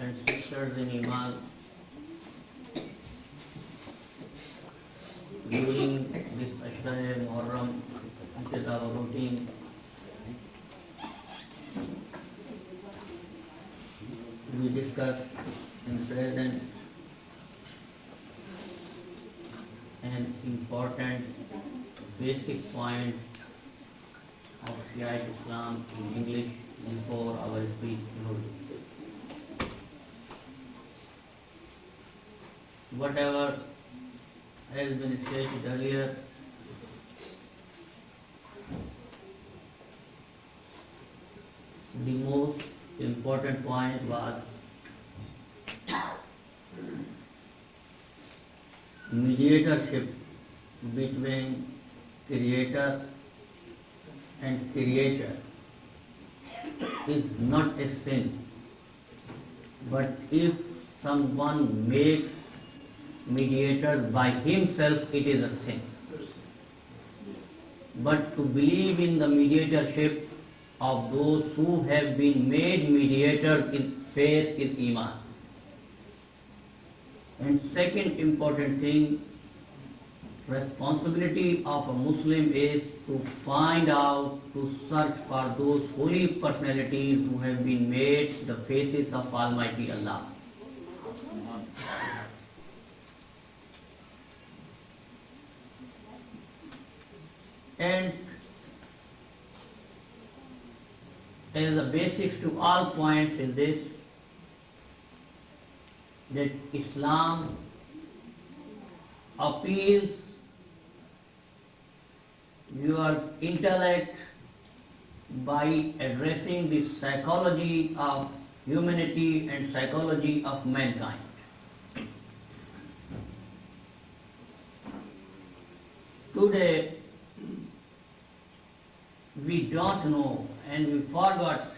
and sisters in Iman, during this Ashra-e Muharram, which is our routine, we discuss in present an important basic point of Shiite Islam in English before our speech in Urdu. Whatever has been stated earlier, the most important point was mediatorship between creator and creature is not a sin, but if someone makes mediators by himself, it is a sin. But to believe in the mediatorship of those who have been made mediators is faith, is Iman. And second important thing, responsibility of a Muslim is to find out, to search for those holy personalities who have been made the faces of Almighty Allah. And as the basics to all points in this, that Islam appeals your intellect by addressing the psychology of humanity and psychology of mankind. Today, we don't know and we forgot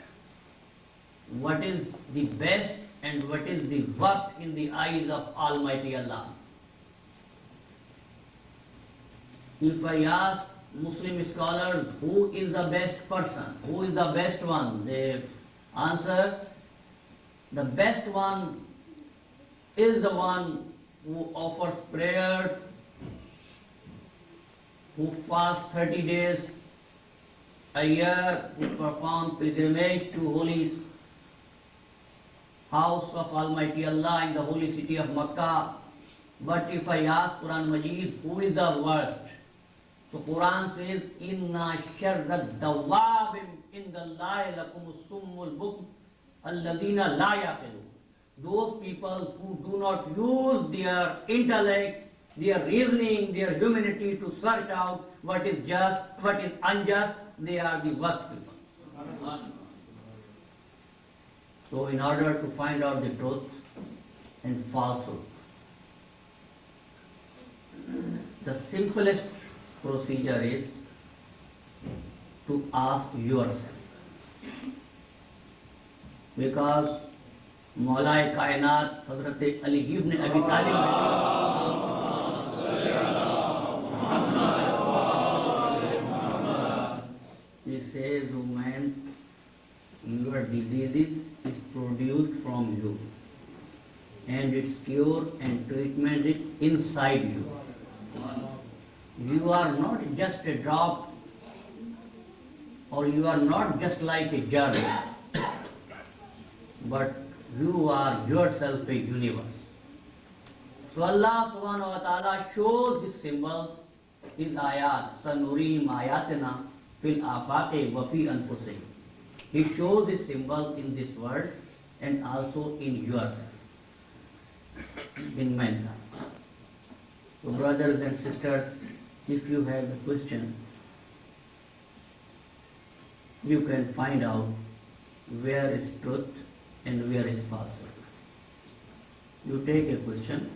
what is the best and what is the worst in the eyes of Almighty Allah. If I ask Muslim scholars who is the best person, who is the best one, they answer the best one is the one who offers prayers, who fasts 30 days a year, who performs pilgrimage to holy house of Almighty Allah in the holy city of Makkah. But if I ask Quran Majid, who is the worst? So Quran says, Inna sharra dawab indallahi lakumus summul bukm alladhina la yaqilun. Those people who do not use their intellect, their reasoning, their humanity to search out what is just, what is unjust, they are the worst people. So in order to find out the truth and falsehood, the simplest procedure is to ask yourself. Because Maulai Kainat, Hazrat Ali ibn Abi Talib, he says, "O man, your diseases is produced from you, and its cure and treatment is inside you. You are not just a drop, or you are not just like a germ, but you are yourself a universe." So Allah subhanahu wa ta'ala shows His symbols, His ayat, sanurim ayatina fil afaqi wa fi anfusihim. He shows His symbols in this world and also in yourself, in mankind. So brothers and sisters, if you have a question, you can find out where is truth and where is falsehood. You take a question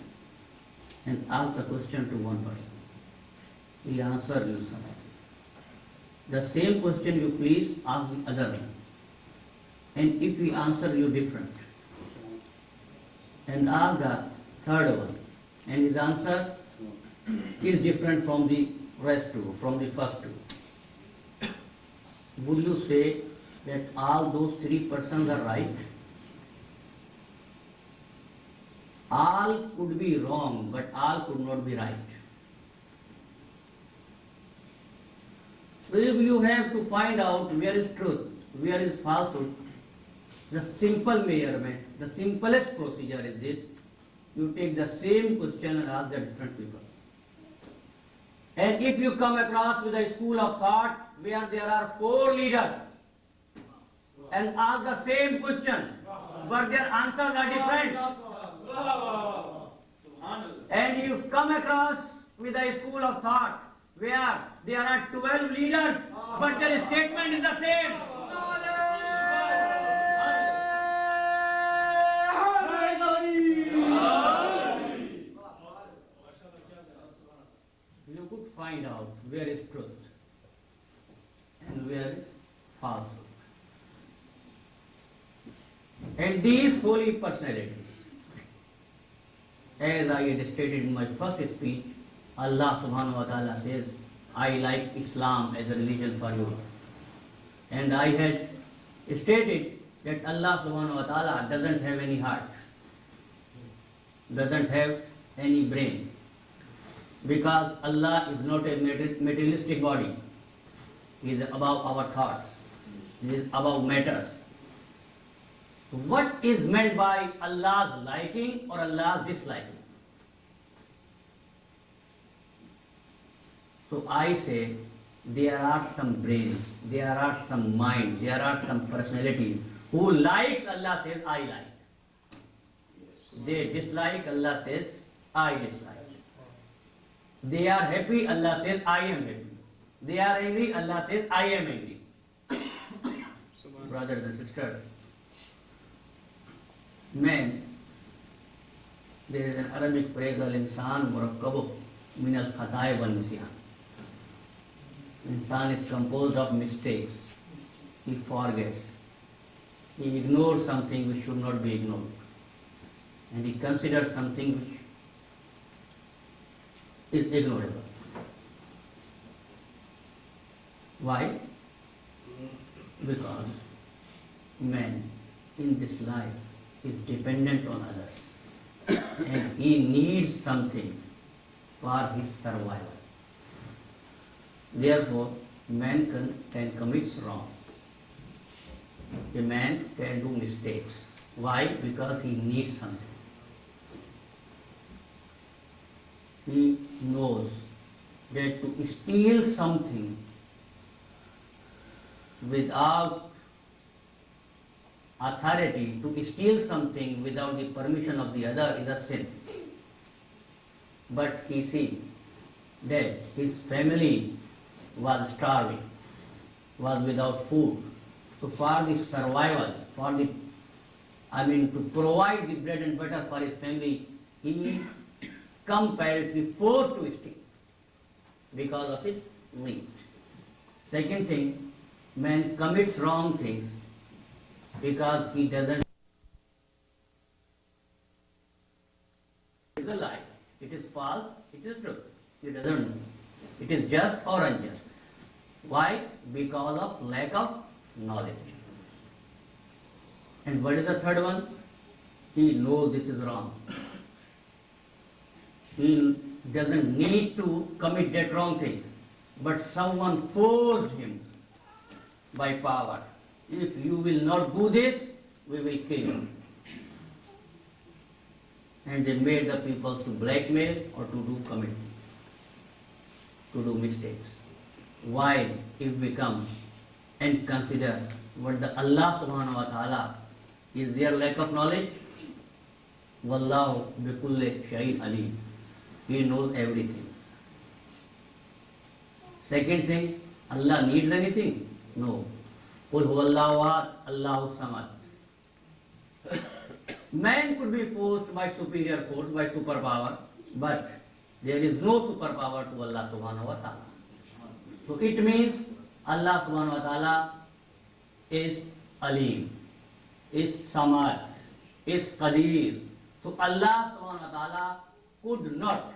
and ask the question to one person. He answers you something. The same question you please ask the other one. And if he answers you different, and ask the third one, and his answer is different from the rest two, from the first two, would you say that all those three persons are right? All could be wrong, but all could not be right. So if you have to find out where is truth, where is falsehood, the simple measurement, the simplest procedure is this. You take the same question and ask the different people. And if you come across with a school of thought where there are 4 leaders and ask the same question, but their answers are different. And you come across with a school of thought where there are 12 leaders, but their statement is the same. You could find out where is truth and where is falsehood. And these holy personalities, as I had stated in my first speech, Allah subhanahu wa ta'ala says, I like Islam as a religion for you. And I had stated that Allah subhanahu wa ta'ala doesn't have any heart, doesn't have any brain, because Allah is not a materialistic body. He is above our thoughts. He is above matters. What is meant by Allah's liking or Allah's disliking? So I say there are some brains, there are some minds, there are some personalities who likes, Allah says I like. They dislike, Allah says I dislike. They are happy, Allah says I am happy. They are angry, Allah says I am angry. Brothers and sisters, man, there is an Arabic phrase, al-insan murakkabu min al-khata'i wal-nisyan. Insan is composed of mistakes. He forgets. He ignores something which should not be ignored. And he considers something which is ignorable. Why? Because man in this life is dependent on others and he needs something for his survival. Therefore, man can commit wrong. A man can do mistakes. Why? Because he needs something. He knows that to steal something without authority, to steal something without the permission of the other is a sin. But he sees that his family was starving, was without food. So for the survival, to provide the bread and butter for his family, he compelled, he forced to steal because of his need. Second thing, man commits wrong things because he doesn't. It is a lie, it is false, it is true. He doesn't know. It is just or unjust. Why? Because of lack of knowledge. And what is the third one? He knows this is wrong. He doesn't need to commit that wrong thing, but someone forced him by power. If you will not do this, we will kill you. And they made the people to blackmail or to do mistakes. Why? If we come and consider what the Allah subhanahu wa ta'ala, is there lack of knowledge? Wallahu bikulli shay'in alim. He knows everything. Second thing, Allah needs anything? No. Qul huwallahu ahad, Allahu samad. Man could be forced by superior force, by superpower, but there is no superpower to Allah subhanahu wa ta'ala. So it means Allah subhanahu wa ta'ala is Alim, is Samad, is Qadir. So Allah subhanahu wa ta'ala could not,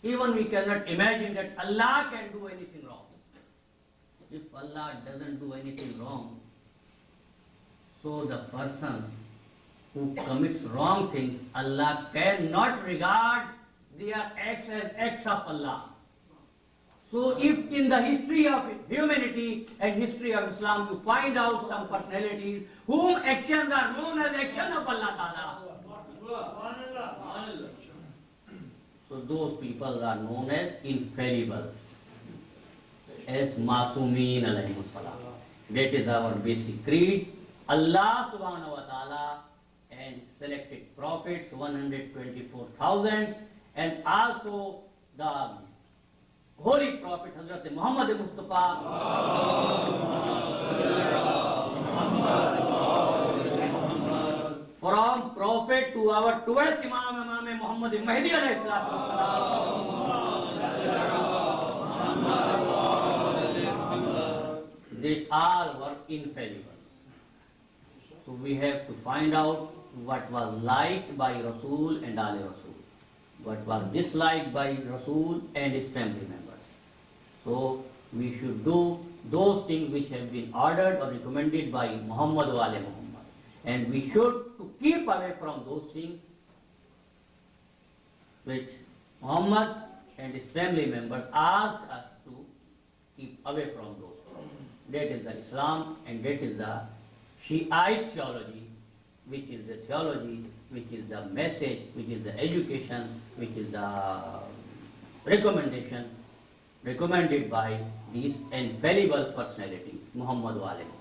even we cannot imagine that Allah can do anything wrong. If Allah doesn't do anything wrong, so the person who commits wrong things, Allah cannot regard their acts as acts of Allah. So if in the history of humanity and history of Islam you find out some personalities whom actions are known as action of Allah Ta'ala, so those people are known as infallible, as Masumeen alayhimus salam. That is our basic creed. Allah subhanahu wa ta'ala and selected prophets, 124,000, and also the Holy Prophet Hazrat Muhammad Mustafa, from Prophet to our 12th Imam Muhammad Mahdi alayhi salatu wassalam, they all were infallible. So we have to find out what was liked by Rasul and Ali Rasul, what was disliked by Rasul and his family members. So we should do those things which have been ordered or recommended by Muhammad wa Ali Muhammad. And we should to keep away from those things which Muhammad and his family members asked us to keep away from those. That is the Islam, and that is the Shiite theology, which is the theology, which is the message, which is the education, which is the recommendation recommended by these infallible personalities, Muhammad wa Ali Muhammad.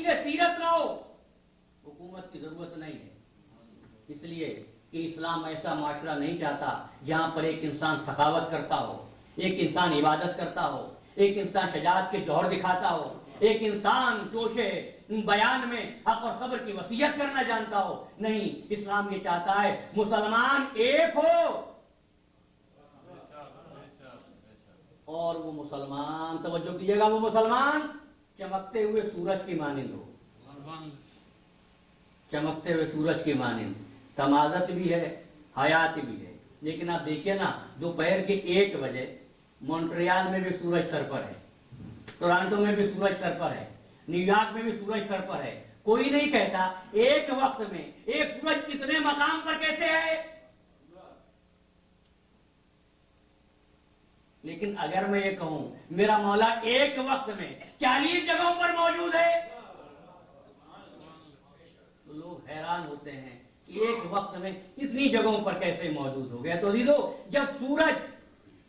لیے سیرت نہ ہو حکومت کی ضرورت نہیں ہے. اس لیے کہ اسلام ایسا معاشرہ نہیں چاہتا جہاں پر ایک انسان سخاوت کرتا ہو، ایک انسان عبادت کرتا ہو، ایک انسان شجاعت کے جوہر دکھاتا ہو، ایک انسان جوش بیان میں حق اور صبر کی وصیت کرنا جانتا ہو. نہیں، اسلام یہ چاہتا ہے مسلمان ایک ہو اور وہ مسلمان، توجہ کیجیے گا، وہ مسلمان چمکتے ہوئے سورج کی مانند ہو. چمکتے ہوئے سورج کی مانند تمازت بھی ہے، حیات بھی ہے. لیکن آپ دیکھیے نا، دوپہر کے 1 بجے مونٹریال میں بھی سورج سر پر ہے، ٹورانٹو میں بھی سورج سر پر ہے، نیو یارک میں بھی سورج سر پر ہے. کوئی نہیں کہتا ایک وقت میں ایک سورج کتنے مقام پر کیسے ہے. لیکن اگر میں یہ کہوں میرا مولا ایک وقت میں 40 جگہوں پر موجود ہے تو لوگ حیران ہوتے ہیں ایک وقت میں اتنی جگہوں پر کیسے موجود ہو گیا. تو دیدو، جب سورج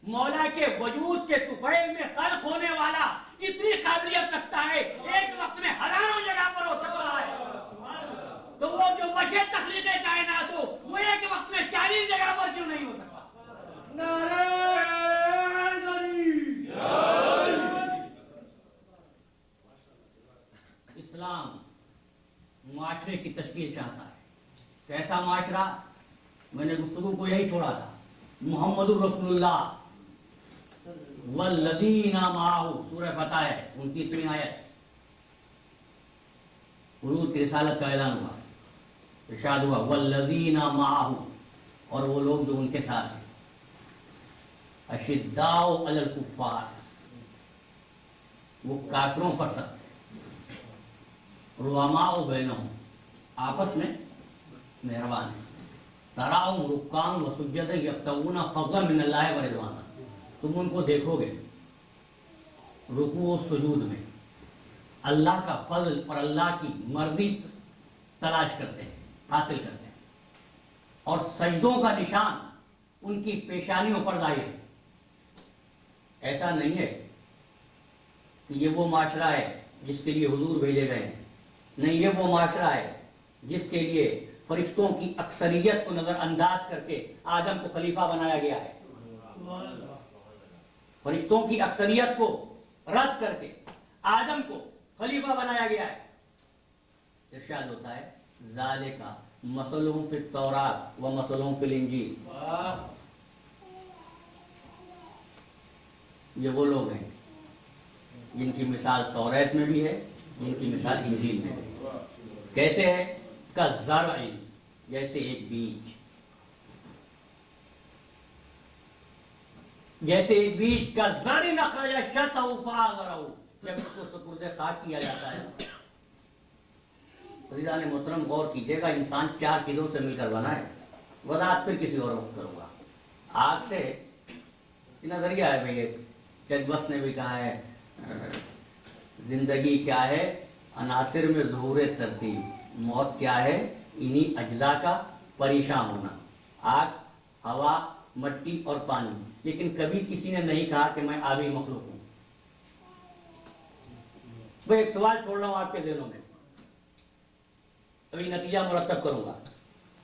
مولا کے وجود کے طفیل میں خلق ہونے والا اتنی قابلیت رکھتا ہے ایک وقت میں ہزاروں جگہ پر ہو سکتا ہے، تو وہ جو وجہ تخلیق کائنات ہو وہ ایک وقت میں 40 جگہ پر کیوں نہیں ہو سکتا؟ اسلام معاشرے کی تشکیل چاہتا ہے. کیسا معاشرہ؟ میں نے گفتگو کو یہی چھوڑا تھا. محمد الرسول اللہ والذین معہ، سورہ فتح ہے 29ویں آیت. حضور کی رسالت کا اعلان ہوا، ارشاد ہوا والذین معہ، اور وہ لوگ جو ان کے ساتھ ہیں. اشداء علی الکفار، وہ کافروں پر سخت ہے. رحماء بینہم، آپس میں مہربان ہیں. تراہم رکعا وسجدا یبتغون فضلا من اللہ ورضوانا، تم ان کو دیکھو گے رکوع و سجود میں اللہ کا فضل اور اللہ کی مرضی تلاش کرتے ہیں، حاصل کرتے ہیں. اور سجدوں کا نشان ان کی پیشانیوں پر ظاہر ہے. ایسا نہیں ہے کہ یہ وہ معاشرہ ہے جس کے لیے حضور بھیجے گئے ہیں. نہیں، یہ وہ معاشرہ ہے جس کے لیے فرشتوں کی اکثریت کو نظر انداز کر کے آدم کو خلیفہ بنایا گیا ہے. فرشتوں کی اکثریت کو رد کر کے آدم کو خلیفہ بنایا گیا ہے. ارشاد ہوتا ہے ذالک مثلہم فی التوراۃ و مثلہم فی الانجیل. یہ وہ لوگ ہیں جن کی مثال توریت میں بھی ہے، جن کی مثال انجیل میں بھی ہے. کیسے ہے؟ کالزرع، جیسے ایک بیج. جیسے ایک بیج کالزرع اخرج شطأہ فآزرہ، جب اس کو سپرد خاک کیا جاتا ہے. عزیزان محترم غور کیجیے گا، انسان 4 چیزوں سے مل کر بنا ہے. وضاحت پھر کسی اور وقت کروں گا. آگ سے نظریہ ہے بھائی، چیک نے بھی کہا ہے زندگی کیا ہے؟ عناصر میں ظہور ترتیب. موت کیا ہے؟ انہی اجزاء کا پریشان ہونا. آگ، ہوا، مٹی اور پانی. لیکن کبھی کسی نے نہیں کہا کہ میں آبی مخلوق ہوں. میں ایک سوال چھوڑ رہا ہوں آپ کے ذہنوں میں، ابھی نتیجہ مرتب کروں گا.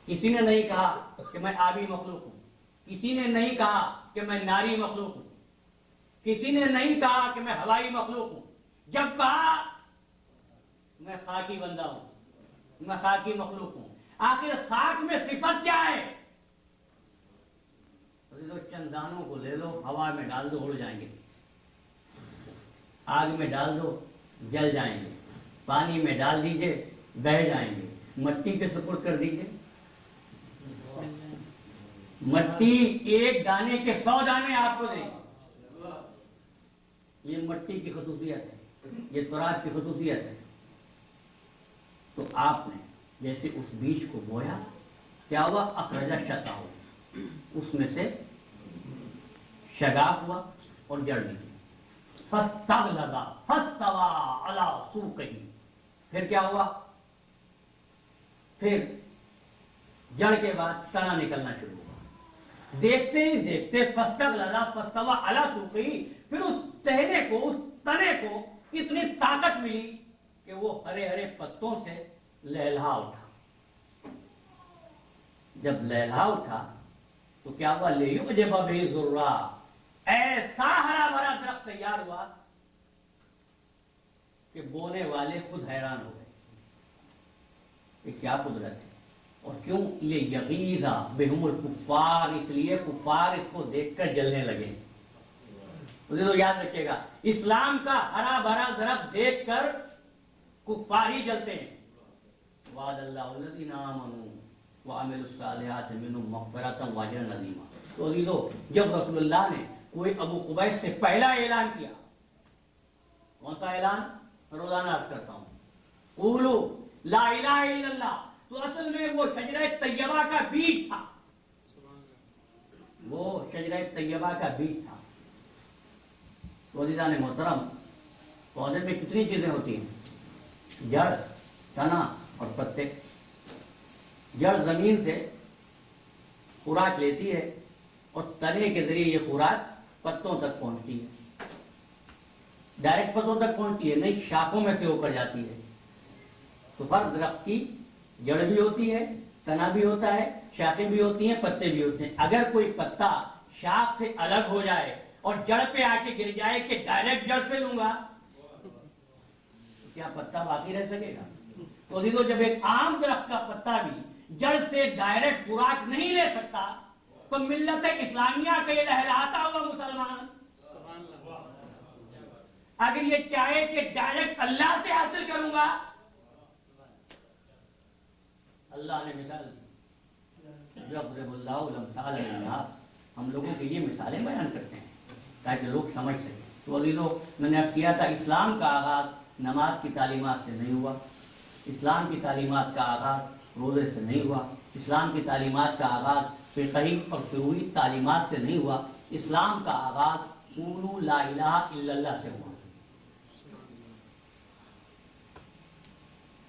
کسی نے نہیں کہا کہ میں آبی مخلوق ہوں. کسی نے نہیں کہا کہ میں ناری مخلوق ہوں. کسی نے نہیں کہا کہ میں ہوائی مخلوق ہوں. جب کہا میں خاکی بندہ ہوں، میں خاکی مخلوق ہوں. آخر خاک میں صفت کیا ہے؟ چند دانوں کو لے لو، ہوا میں ڈال دو، اڑ جائیں گے. آگ میں ڈال دو، جل جائیں گے. پانی میں ڈال دیجئے، بہہ جائیں گے. مٹی کے سپرد کر دیجئے، مٹی ایک دانے کے 100 دانے آپ کو دیں گے. یہ مٹی کی خصوصیت ہے، یہ تراب کی خصوصیت ہے. تو آپ نے جیسے اس بیج کو بویا، کیا ہوا؟ اخرج شطأہ، اس میں سے شگاف ہوا اور جڑ نکلی. فاستغلظ فاستوى على سوقه، پھر کیا ہوا؟ پھر جڑ کے بعد تنا نکلنا شروع ہوا. دیکھتے ہی دیکھتے فاستغلظ فاستوى على سوقه، پھر اس ٹہنے کو، اس تنے کو اتنی طاقت ملی کہ وہ ہرے ہرے پتوں سے لہلہا اٹھا. جب لہلہا اٹھا تو کیا ہوا؟ لیعجب بہ ذرا، ایسا ہرا بھرا درخت تیار ہوا کہ بونے والے خود حیران ہو گئے کہ کیا قدرت ہے. اور کیوں؟ لیغیظ بہم الکفار، اس لیے کفار اس کو دیکھ کر جلنے لگے. تو یاد رکھیے گا، اسلام کا ہرا بھرا درخت دیکھ کر کفار ہی جلتے ہیں. وعد اللہ الذین آمنوا وعملوا الصالحات منهم مغفرۃ واجرا عظیما. تو جب رسول اللہ نے کوئی ابو قبیس سے پہلا اعلان کیا، کون سا اعلان؟ روزانہ عرض کرتا ہوں، قولوا لا الہ الا اللہ، تو اصل میں وہ شجرہ طیبہ کا بیج تھا. وہ شجرہ طیبہ کا بیج تھا. تو عزیزان محترم، پودے میں کتنی چیزیں ہوتی ہیں؟ جڑ، تنا اور پتے. جڑ زمین سے خوراک لیتی ہے اور تنے کے ذریعے یہ خوراک پتوں تک پہنچتی ہے. ڈائریکٹ پتوں تک پہنچتی ہے نہیں، شاخوں میں سے ہو کر جاتی ہے. تو ہر درخت کی جڑ بھی ہوتی ہے، تنا بھی ہوتا ہے، شاخیں بھی ہوتی ہیں، پتے بھی ہوتے ہیں. اگر کوئی پتا شاخ سے الگ ہو جائے اور جڑ پہ آ کے گر جائے کہ ڈائریکٹ جڑ سے لوں گا، تو کیا پتا باقی رہ سکے گا؟ تو دیکھو، جب ایک عام درخت کا پتا بھی جڑ سے ڈائریکٹ خوراک نہیں لے سکتا تو ملت اسلامیہ کا یہ لہلاتا ہوا مسلمان اگر یہ چاہے کہ ڈائریکٹ اللہ سے حاصل کروں گا، اللہ نے مثال دی، یضرب اللہ الامثال للناس، ہم لوگوں کے یہ مثالیں بیان کرتے ہیں تاکہ لوگ سمجھ سکیں. تو عزیزو، میں نے عرض کیا تھا اسلام کا آغاز نماز کی تعلیمات سے نہیں ہوا، اسلام کی تعلیمات کا آغاز روزے سے نہیں ہوا، اسلام کی تعلیمات کا آغاز فقہی اور فروعی تعلیمات سے نہیں ہوا. اسلام کا آغاز قولوا لا الہ الا اللہ سے ہوا.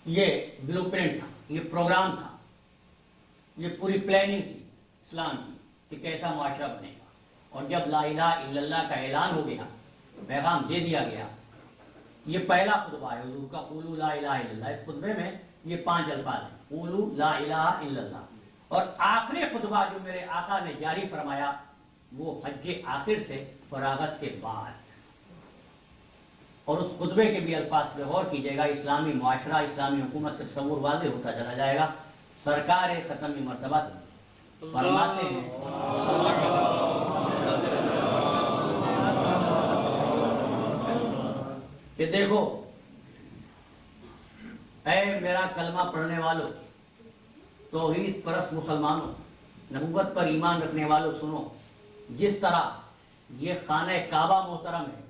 یہ بلو پرنٹ تھا، یہ پروگرام تھا، یہ پوری پلاننگ تھی اسلام کی کہ کیسا معاشرہ بنے گا. اور جب لا الہ الا اللہ کا اعلان ہو گیا، پیغام دے دیا گیا. یہ پہلا خطبہ ہے حضور کا، قولوا لا الہ الا اللہ. اس خطبے میں یہ 5 الفاظ ہیں، قولوا لا الہ الا اللہ. اور آخری خطبہ جو میرے آقا نے جاری فرمایا وہ حج آخر سے فراغت کے بعد. اور اس خطبے کے بھی الفاظ پہ غور کیجیے گا، اسلامی معاشرہ، اسلامی حکومت کا تصور واضح ہوتا چلا جائے گا. سرکار ختمی مرتبہ فرماتے ہیں کہ دیکھو اے میرا کلمہ پڑھنے والوں، توحید پرست مسلمانوں، نبوت پر ایمان رکھنے والوں، سنو. جس طرح یہ خانہ کعبہ محترم ہے،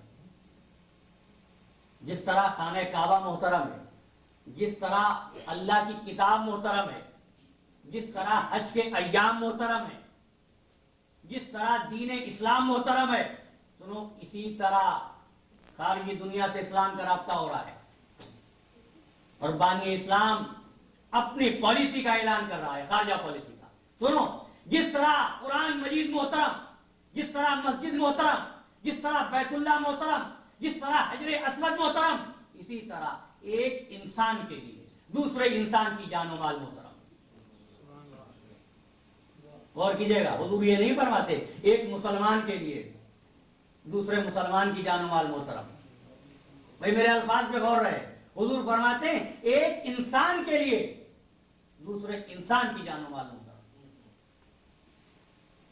جس طرح خانہ کعبہ محترم ہے، جس طرح اللہ کی کتاب محترم ہے، جس طرح حج کے ایام محترم ہے، جس طرح دین اسلام محترم ہے، سنو اسی طرح خارجی دنیا سے اسلام کا رابطہ ہو رہا ہے. اور بانی اسلام اپنی پالیسی کا اعلان کر رہا ہے، خارجہ پالیسی کا. سنو، جس طرح قرآن مجید محترم، جس طرح مسجد محترم، جس طرح بیت اللہ محترم، جس طرح حجر اسود محترم، اسی طرح ایک انسان کے لیے دوسرے انسان کی جان و مال محترم. غور کیجیے گا، حضور یہ نہیں فرماتے ایک مسلمان کے لیے دوسرے مسلمان کی جان و مال محترم. بھائی میرے الفاظ پہ غور رہے. حضور فرماتے ہیں ایک انسان کے لیے دوسرے انسان کی جان و مال محترم.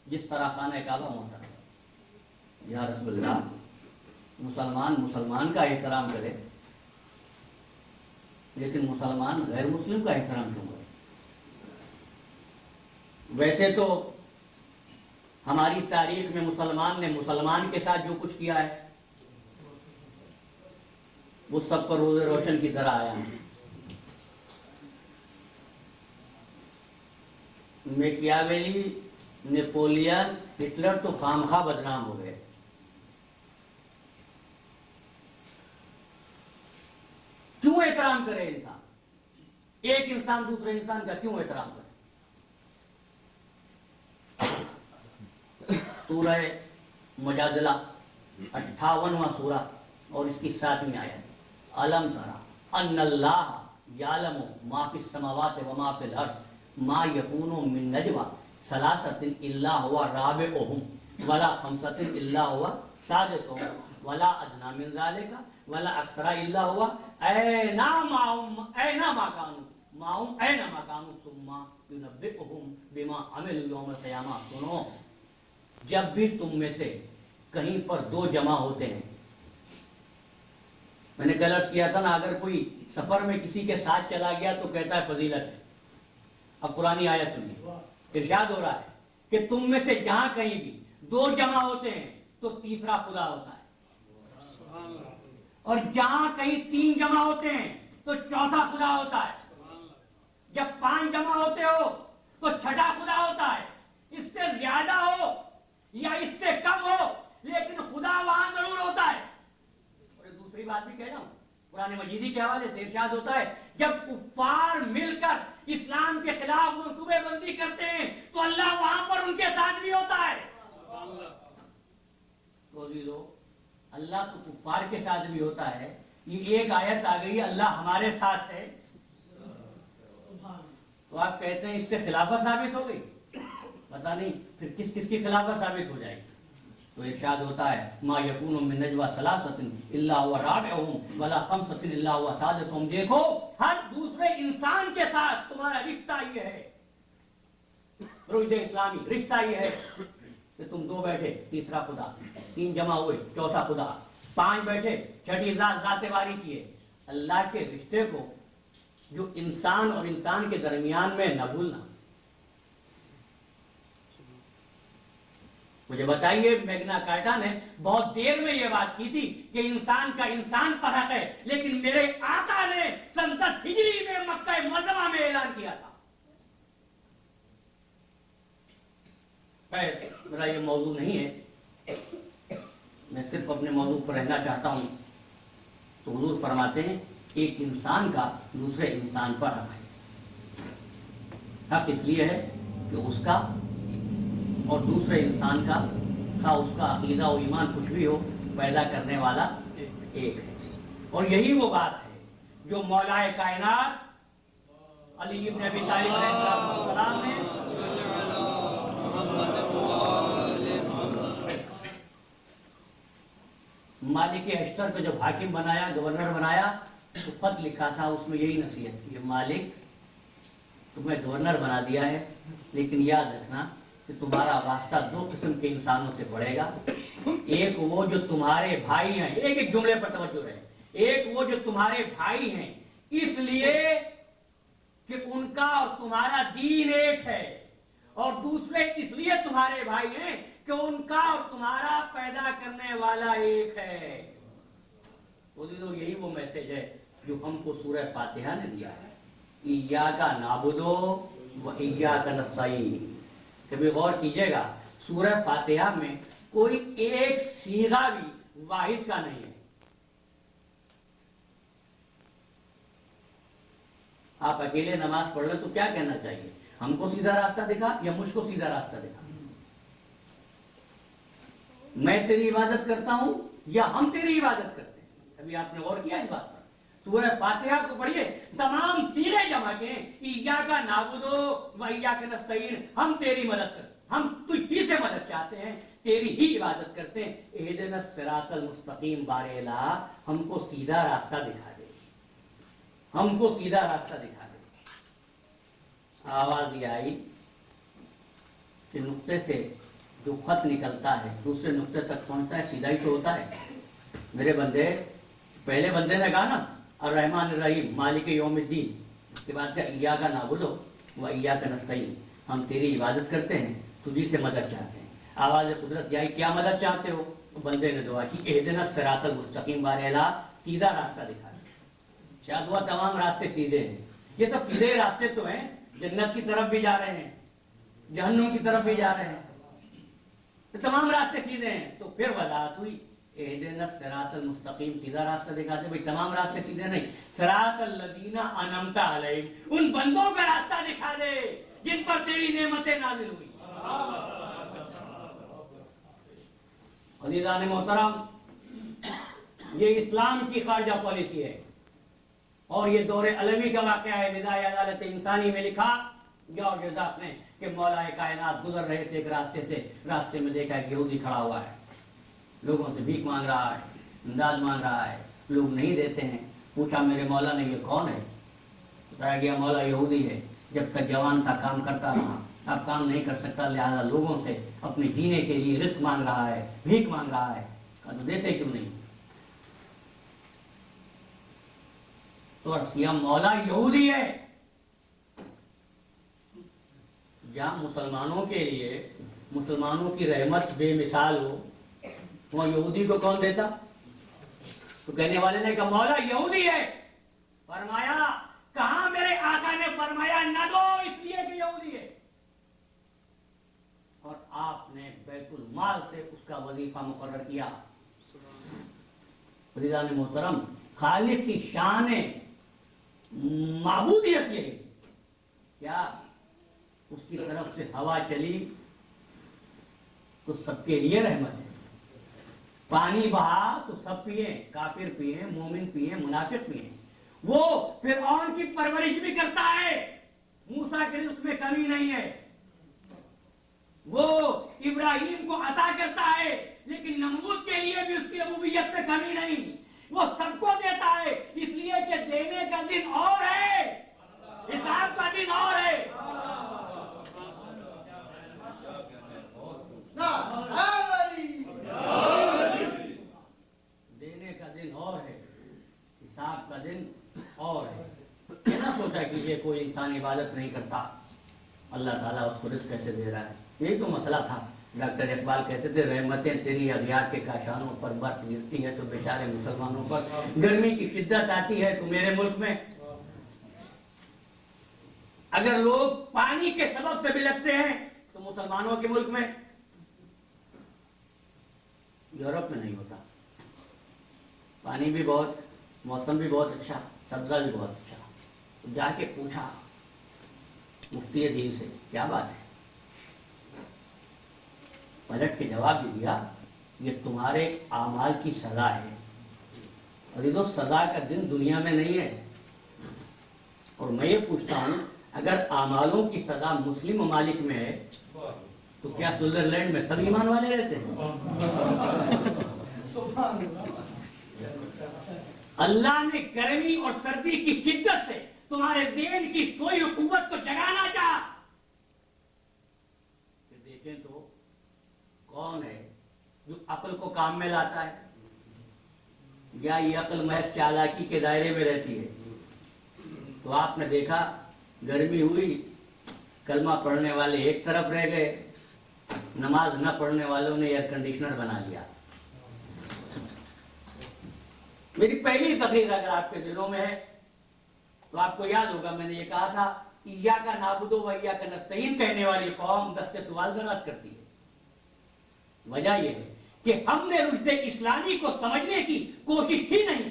جس طرح خانہ کعبہ محترم. یا رسول اللہ، مسلمان کا احترام کرے لیکن مسلمان غیر مسلم کا احترام کیوں کرے؟ ویسے تو ہماری تاریخ میں مسلمان نے مسلمان کے ساتھ جو کچھ کیا ہے وہ سب پر روز روشن کی طرح آیا ہے. میکیاویلی، نیپولین، ہٹلر تو خامخواہ بدنام ہو گئے. کیوں احترام کرے انسان؟ ایک انسان دوسرے انسان کا کیوں احترام کرے؟ سورہ مجادلہ 58واں سورہ اور اس کی 7ویں آیت، الم ترا ان اللہ یعلم ما فی السماوات و ما فی الارض ما یکون من نجوى ثلاثۃ الا هو رابعهم ولا خمسۃ الا هو سادسهم ولا ادنى من ذلك ولا اکثر الا هو اينما كانوا ثم ينبئهم بما عملوا يوم القیامہ. سنو، جب بھی تم میں سے کہیں پر دو جمع ہوتے ہیں، میں نے کل عرض کیا تھا نا، اگر کوئی سفر میں کسی کے ساتھ چلا گیا تو کہتا ہے فضیلت ہے. اب پرانی آیت سنیے، ارشاد ہو رہا ہے کہ تم میں سے جہاں کہیں بھی دو جمع ہوتے ہیں تو تیسرا خدا ہوتا ہے، اور جہاں کہیں تین جمع ہوتے ہیں تو چوتھا خدا ہوتا ہے. جب 5 جمع ہوتے ہو تو چھٹا خدا ہوتا ہے. اس سے زیادہ ہو یا اس سے کم ہو لیکن خدا وہاں ضرور ہوتا ہے. اور دوسری بات بھی کہہ رہا ہوں، قرآن مجیدی کے حوالے سے ارشاد ہوتا ہے جب کفار مل کر اسلام کے خلاف منصوبے بندی کرتے ہیں تو اللہ وہاں پر ان کے ساتھ بھی ہوتا ہے. اللہ تو کفار کے ساتھ بھی ہوتا ہے. یہ ایک آیت آ گئی اللہ ہمارے ساتھ ہے، تو آپ کہتے ہیں اس سے خلافت ثابت ہو گئی. پتہ نہیں پھر کس کس کی خلافت ثابت ہو جائے گی. تو ارشاد ہوتا ہے ما یکون من نجوى ثلاثۃ الا هو رابعهم ولا خمسۃ الا هو سادسهم. دیکھو ہر دوسرے انسان کے ساتھ تمہارا رشتہ یہ ہے، رویہ اسلامی رشتہ یہ ہے کہ تم 2 بیٹھے تیسرا خدا، 3 جمع ہوئے چوتھا خدا، 5 بیٹھے چھٹی ذات واری کیے. اللہ کے رشتے کو جو انسان اور انسان کے درمیان میں نہ بھولنا. مجھے بتائیے، میگنا کارٹا نے بہت دیر میں یہ بات کی تھی کہ انسان کا انسان پر حق ہے، لیکن میرے آقا نے سن 10 ہجری میں مکہ معظمہ میں اعلان کیا تھا. میرا یہ موضوع نہیں ہے، میں صرف اپنے موضوع پر رہنا چاہتا ہوں. تو حضور فرماتے ہیں ایک انسان کا دوسرے انسان پر حق ہے. حق اس لیے ہے کہ اس کا اور دوسرے انسان کا اس کا عقیدہ و ایمان کچھ بھی ہو، پیدا کرنے والا ایک ہے. اور یہی وہ بات ہے جو مولا کائنات علی ابن ابی طالب علیہ السلام نے مالک اشتر کو جب حاکم بنایا، گورنر بنایا، تو خط لکھا تھا، اس میں یہی نصیحت کی، مالک تمہیں گورنر بنا دیا ہے لیکن یاد رکھنا کہ تمہارا واسطہ 2 قسم کے انسانوں سے پڑے گا. ایک وہ جو تمہارے بھائی ہیں، ایک جملے پر توجہ رہے، ایک وہ جو تمہارے بھائی ہیں اس لیے کہ ان کا اور تمہارا دین ایک ہے، اور دوسرے اس لیے تمہارے بھائی ہیں کہ ان کا اور تمہارا پیدا کرنے والا ایک ہے. یہی وہ میسج ہے جو ہم کو سورہ فاتحہ نے دیا ہے، ایاک نعبد و ایاک نستعین. کبھی غور کیجئے گا، سورہ فاتحہ میں کوئی ایک صیغہ بھی واحد کا نہیں ہے. آپ اکیلے نماز پڑھ لیں تو کیا کہنا چاہیے؟ ہم کو سیدھا راستہ دکھا یا مجھ کو سیدھا راستہ دکھا. میں تیری عبادت کرتا ہوں یا ہم تیری عبادت کرتے ہیں؟ کبھی آپ نے غور کیا اس بات پر؟ سورہ فاتحہ کو پڑھیے، تمام صیغے جمع کے ایاک نعبد و ایاک نستعین، ہم تیری مدد کرتے ہیں، ہم تجھ ہی سے مدد چاہتے ہیں، تیری ہی عبادت کرتے ہیں. اہدنا الصراط المستقیم، بار الہ ہم کو سیدھا راستہ دکھا دے، ہم کو سیدھا راستہ دکھا دے. آواز یہ آئی کہ نقطے سے جو خط نکلتا ہے دوسرے نقطے تک پہنچتا ہے، سیدھا ہی تو ہوتا ہے. میرے بندے، پہلے بندے نے کہا نا الرحمن الرحیم مالک یوم الدین، اس کے بعد کیا ایاک نعبد و ایاک نستعین، ہم تیری عبادت کرتے ہیں، تجھی سے مدد چاہتے ہیں. آواز قدرت یہ آئی، کیا مدد چاہتے ہو؟ بندے نے دعا کی اہدنا الصراط المستقیم، بار الہ سیدھا راستہ دکھا دے. شاید وہ تمام راستے سیدھے ہیں، یہ سب سیدھے راستے تو ہیں، جنت کی طرف بھی جا رہے ہیں، جہنم کی طرف بھی جا رہے ہیں، تو تمام راستے سیدھے ہیں. تو پھر وضاحت ہوئی اہدنا الصراط المستقیم، سیدھا راستہ دکھا دے. بھائی تمام راستے سیدھے نہیں، صراط الذین انعمت علیہم، ان بندوں کا راستہ دکھا دے جن پر تیری نعمتیں نازل ہوئی. عزیزان محترم، یہ اسلام کی خارجہ پالیسی ہے. اور یہ دور علوی کا واقعہ ہے. ندائے عدالت انسانی میں لکھا جارج جوزف نے کہ مولا کائنات گزر رہے تھے ایک راستے سے، راستے میں دیکھا کہ یہودی کھڑا ہوا ہے، لوگوں سے بھیک مانگ رہا ہے، امداد مانگ رہا ہے، لوگ نہیں دیتے ہیں. پوچھا میرے مولا نے یہ کون ہے؟ بتایا گیا مولا یہودی ہے، جب تک جوان تھا کام کرتا رہا، اب کام نہیں کر سکتا، لہذا لوگوں سے اپنے جینے کے لیے رزق مانگ رہا ہے، بھیک مانگ رہا ہے. کہا تو دیتے کیوں نہیں؟ تو عرض کیا مولا یہودی ہے. جہاں مسلمانوں کے لیے مسلمانوں کی رحمت بے مثال ہو، وہاں یہودی کو کون دیتا؟ تو کہنے والے نے کہا مولا یہودی ہے. فرمایا کہاں میرے آقا نے فرمایا نہ دو اس لیے کہ یہودی ہے، اور آپ نے بیت المال سے اس کا وظیفہ مقرر کیا. عزیزان محترم، خالق کی شان معبودیت یہ ہے کیا اس کی طرف سے ہوا چلی تو سب کے لیے رحمت ہے، پانی بہا تو سب پیئے، کافر پیئے، مومن پیئے، منافق پیئے. وہ فرعون کی پرورش بھی کرتا ہے، موسیٰ کے رزق میں کمی نہیں ہے. وہ ابراہیم کو عطا کرتا ہے لیکن نمرود کے لیے بھی اس کی ربوبیت میں کمی نہیں. وہ سب کو دیتا ہے اس لیے کہ دینے کا دن اور ہے، حساب کا دن اور ہے. دینے کا دن اور ہے، حساب کا دن اور ہے. یہ نہ سوچا کہ یہ کوئی انسان عبادت نہیں کرتا، اللہ تعالیٰ اس کو رزق کیسے دے رہا ہے. یہی تو مسئلہ تھا. ڈاکٹر اقبال کہتے تھے رحمتیں تیری اغیار کے کاشانوں پر برف گرتی ہے تو بیچارے مسلمانوں پر گرمی کی شدت آتی ہے. تو میرے ملک میں اگر لوگ پانی کے سبب سے بلکتے ہیں تو مسلمانوں کے ملک میں، یورپ میں نہیں ہوتا. پانی بھی بہت، موسم بھی بہت اچھا، سبزہ بھی بہت اچھا. جا کے پوچھا مفتی دین سے کیا بات ہے، پلٹ کے جواب بھی دیا یہ تمہارے اعمال کی سزا ہے. عزیزو سزا کا دن دنیا میں نہیں ہے. اور میں یہ پوچھتا ہوں اگر اعمالوں کی سزا مسلم ممالک میں ہے تو کیا سوئٹزرلینڈ میں سب ایمان والے رہتے ہیں؟ اللہ نے گرمی اور سردی کی شدت سے تمہارے ذہن کی سوئی قوت کو جگانا چاہا. دیکھیں تو کون ہے جو عقل کو کام میں لاتا ہے، یا یہ عقل محض چالاکی کے دائرے میں رہتی ہے؟ تو آپ نے دیکھا گرمی ہوئی، کلمہ پڑھنے والے ایک طرف رہ گئے، نماز نہ پڑھنے والوں نے ایئر کنڈیشنر بنا لیا. میری پہلی تقریر اگر آپ کے دلوں میں ہے تو آپ کو یاد ہوگا میں نے یہ کہا تھا ایاک نعبد و ایاک نستعین کہنے والی قوم دستے سوال دراز کرتی ہے. وجہ یہ ہے کہ ہم نے رشد اسلامی کو سمجھنے کی کوشش کی نہیں.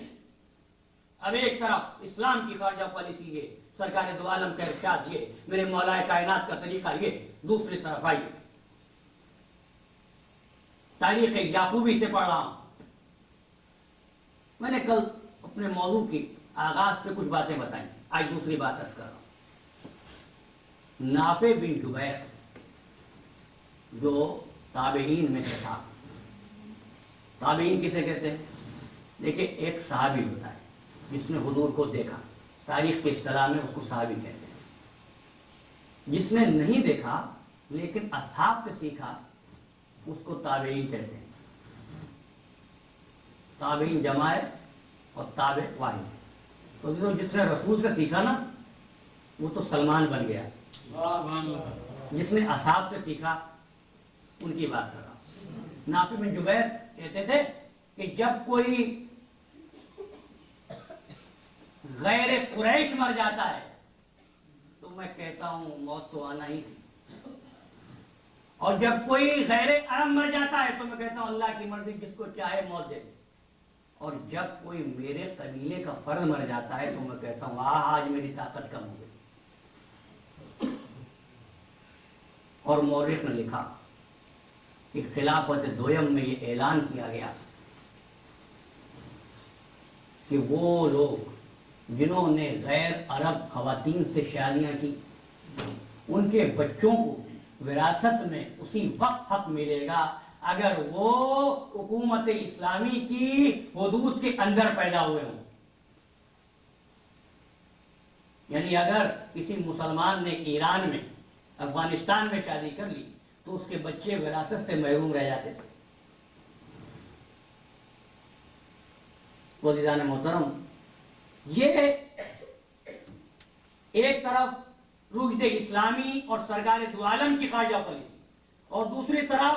اب ایک طرف اسلام کی خارجہ پالیسی یہ، سرکار دو عالم کا ارشاد یہ، میرے مولا کائنات کا طریقہ یہ، دوسری طرف آئیے تاریخ یعقوبی سے پڑھ رہا ہوں. میں نے کل اپنے موضوع کی آغاز پہ کچھ باتیں بتائیں، آج دوسری بات عرض کر رہا ہوں. نافع بن جبیر جو تابعین میں سے تھا. تابعین کسے کہتے ہیں؟ دیکھیں ایک صحابی ہوتا ہے جس نے حضور کو دیکھا، تاریخ کے اصطلاح میں اس کو صحابی کہتے ہیں. جس نے نہیں دیکھا لیکن اصحاب سے سیکھا اس کو تابعین کہتے ہیں. تابعین جمع ہے اور تابع واحد. تو جس نے رسول سے سیکھا نا وہ تو سلمان بن گیا. جس نے اصحاب سے سیکھا ان کی بات کر رہا ہوں. نافع بن جبیر کہتے تھے کہ جب کوئی غیر قریش مر جاتا ہے تو میں کہتا ہوں موت تو آنا ہی تھی، اور جب کوئی غیر عرب مر جاتا ہے تو میں کہتا ہوں اللہ کی مرضی جس کو چاہے موت دے. اور جب کوئی میرے قبیلے کا فرد مر جاتا ہے تو میں کہتا ہوں آج میری طاقت کم ہو گئی. اور مورخ نے لکھا کہ خلافت دویم میں یہ اعلان کیا گیا کہ وہ لوگ جنہوں نے غیر عرب خواتین سے شادیاں کی، ان کے بچوں کو وراثت میں اسی وقت حق ملے گا اگر وہ حکومت اسلامی کی حدود کے اندر پیدا ہوئے ہوں. یعنی اگر کسی مسلمان نے ایران میں، افغانستان میں شادی کر لی تو اس کے بچے وراثت سے محروم رہ جاتے تھے. عزیزان محترم، یہ ایک طرف رشد اسلامی اور سرکار دو عالم کی خارجہ پالیسی، اور دوسری طرف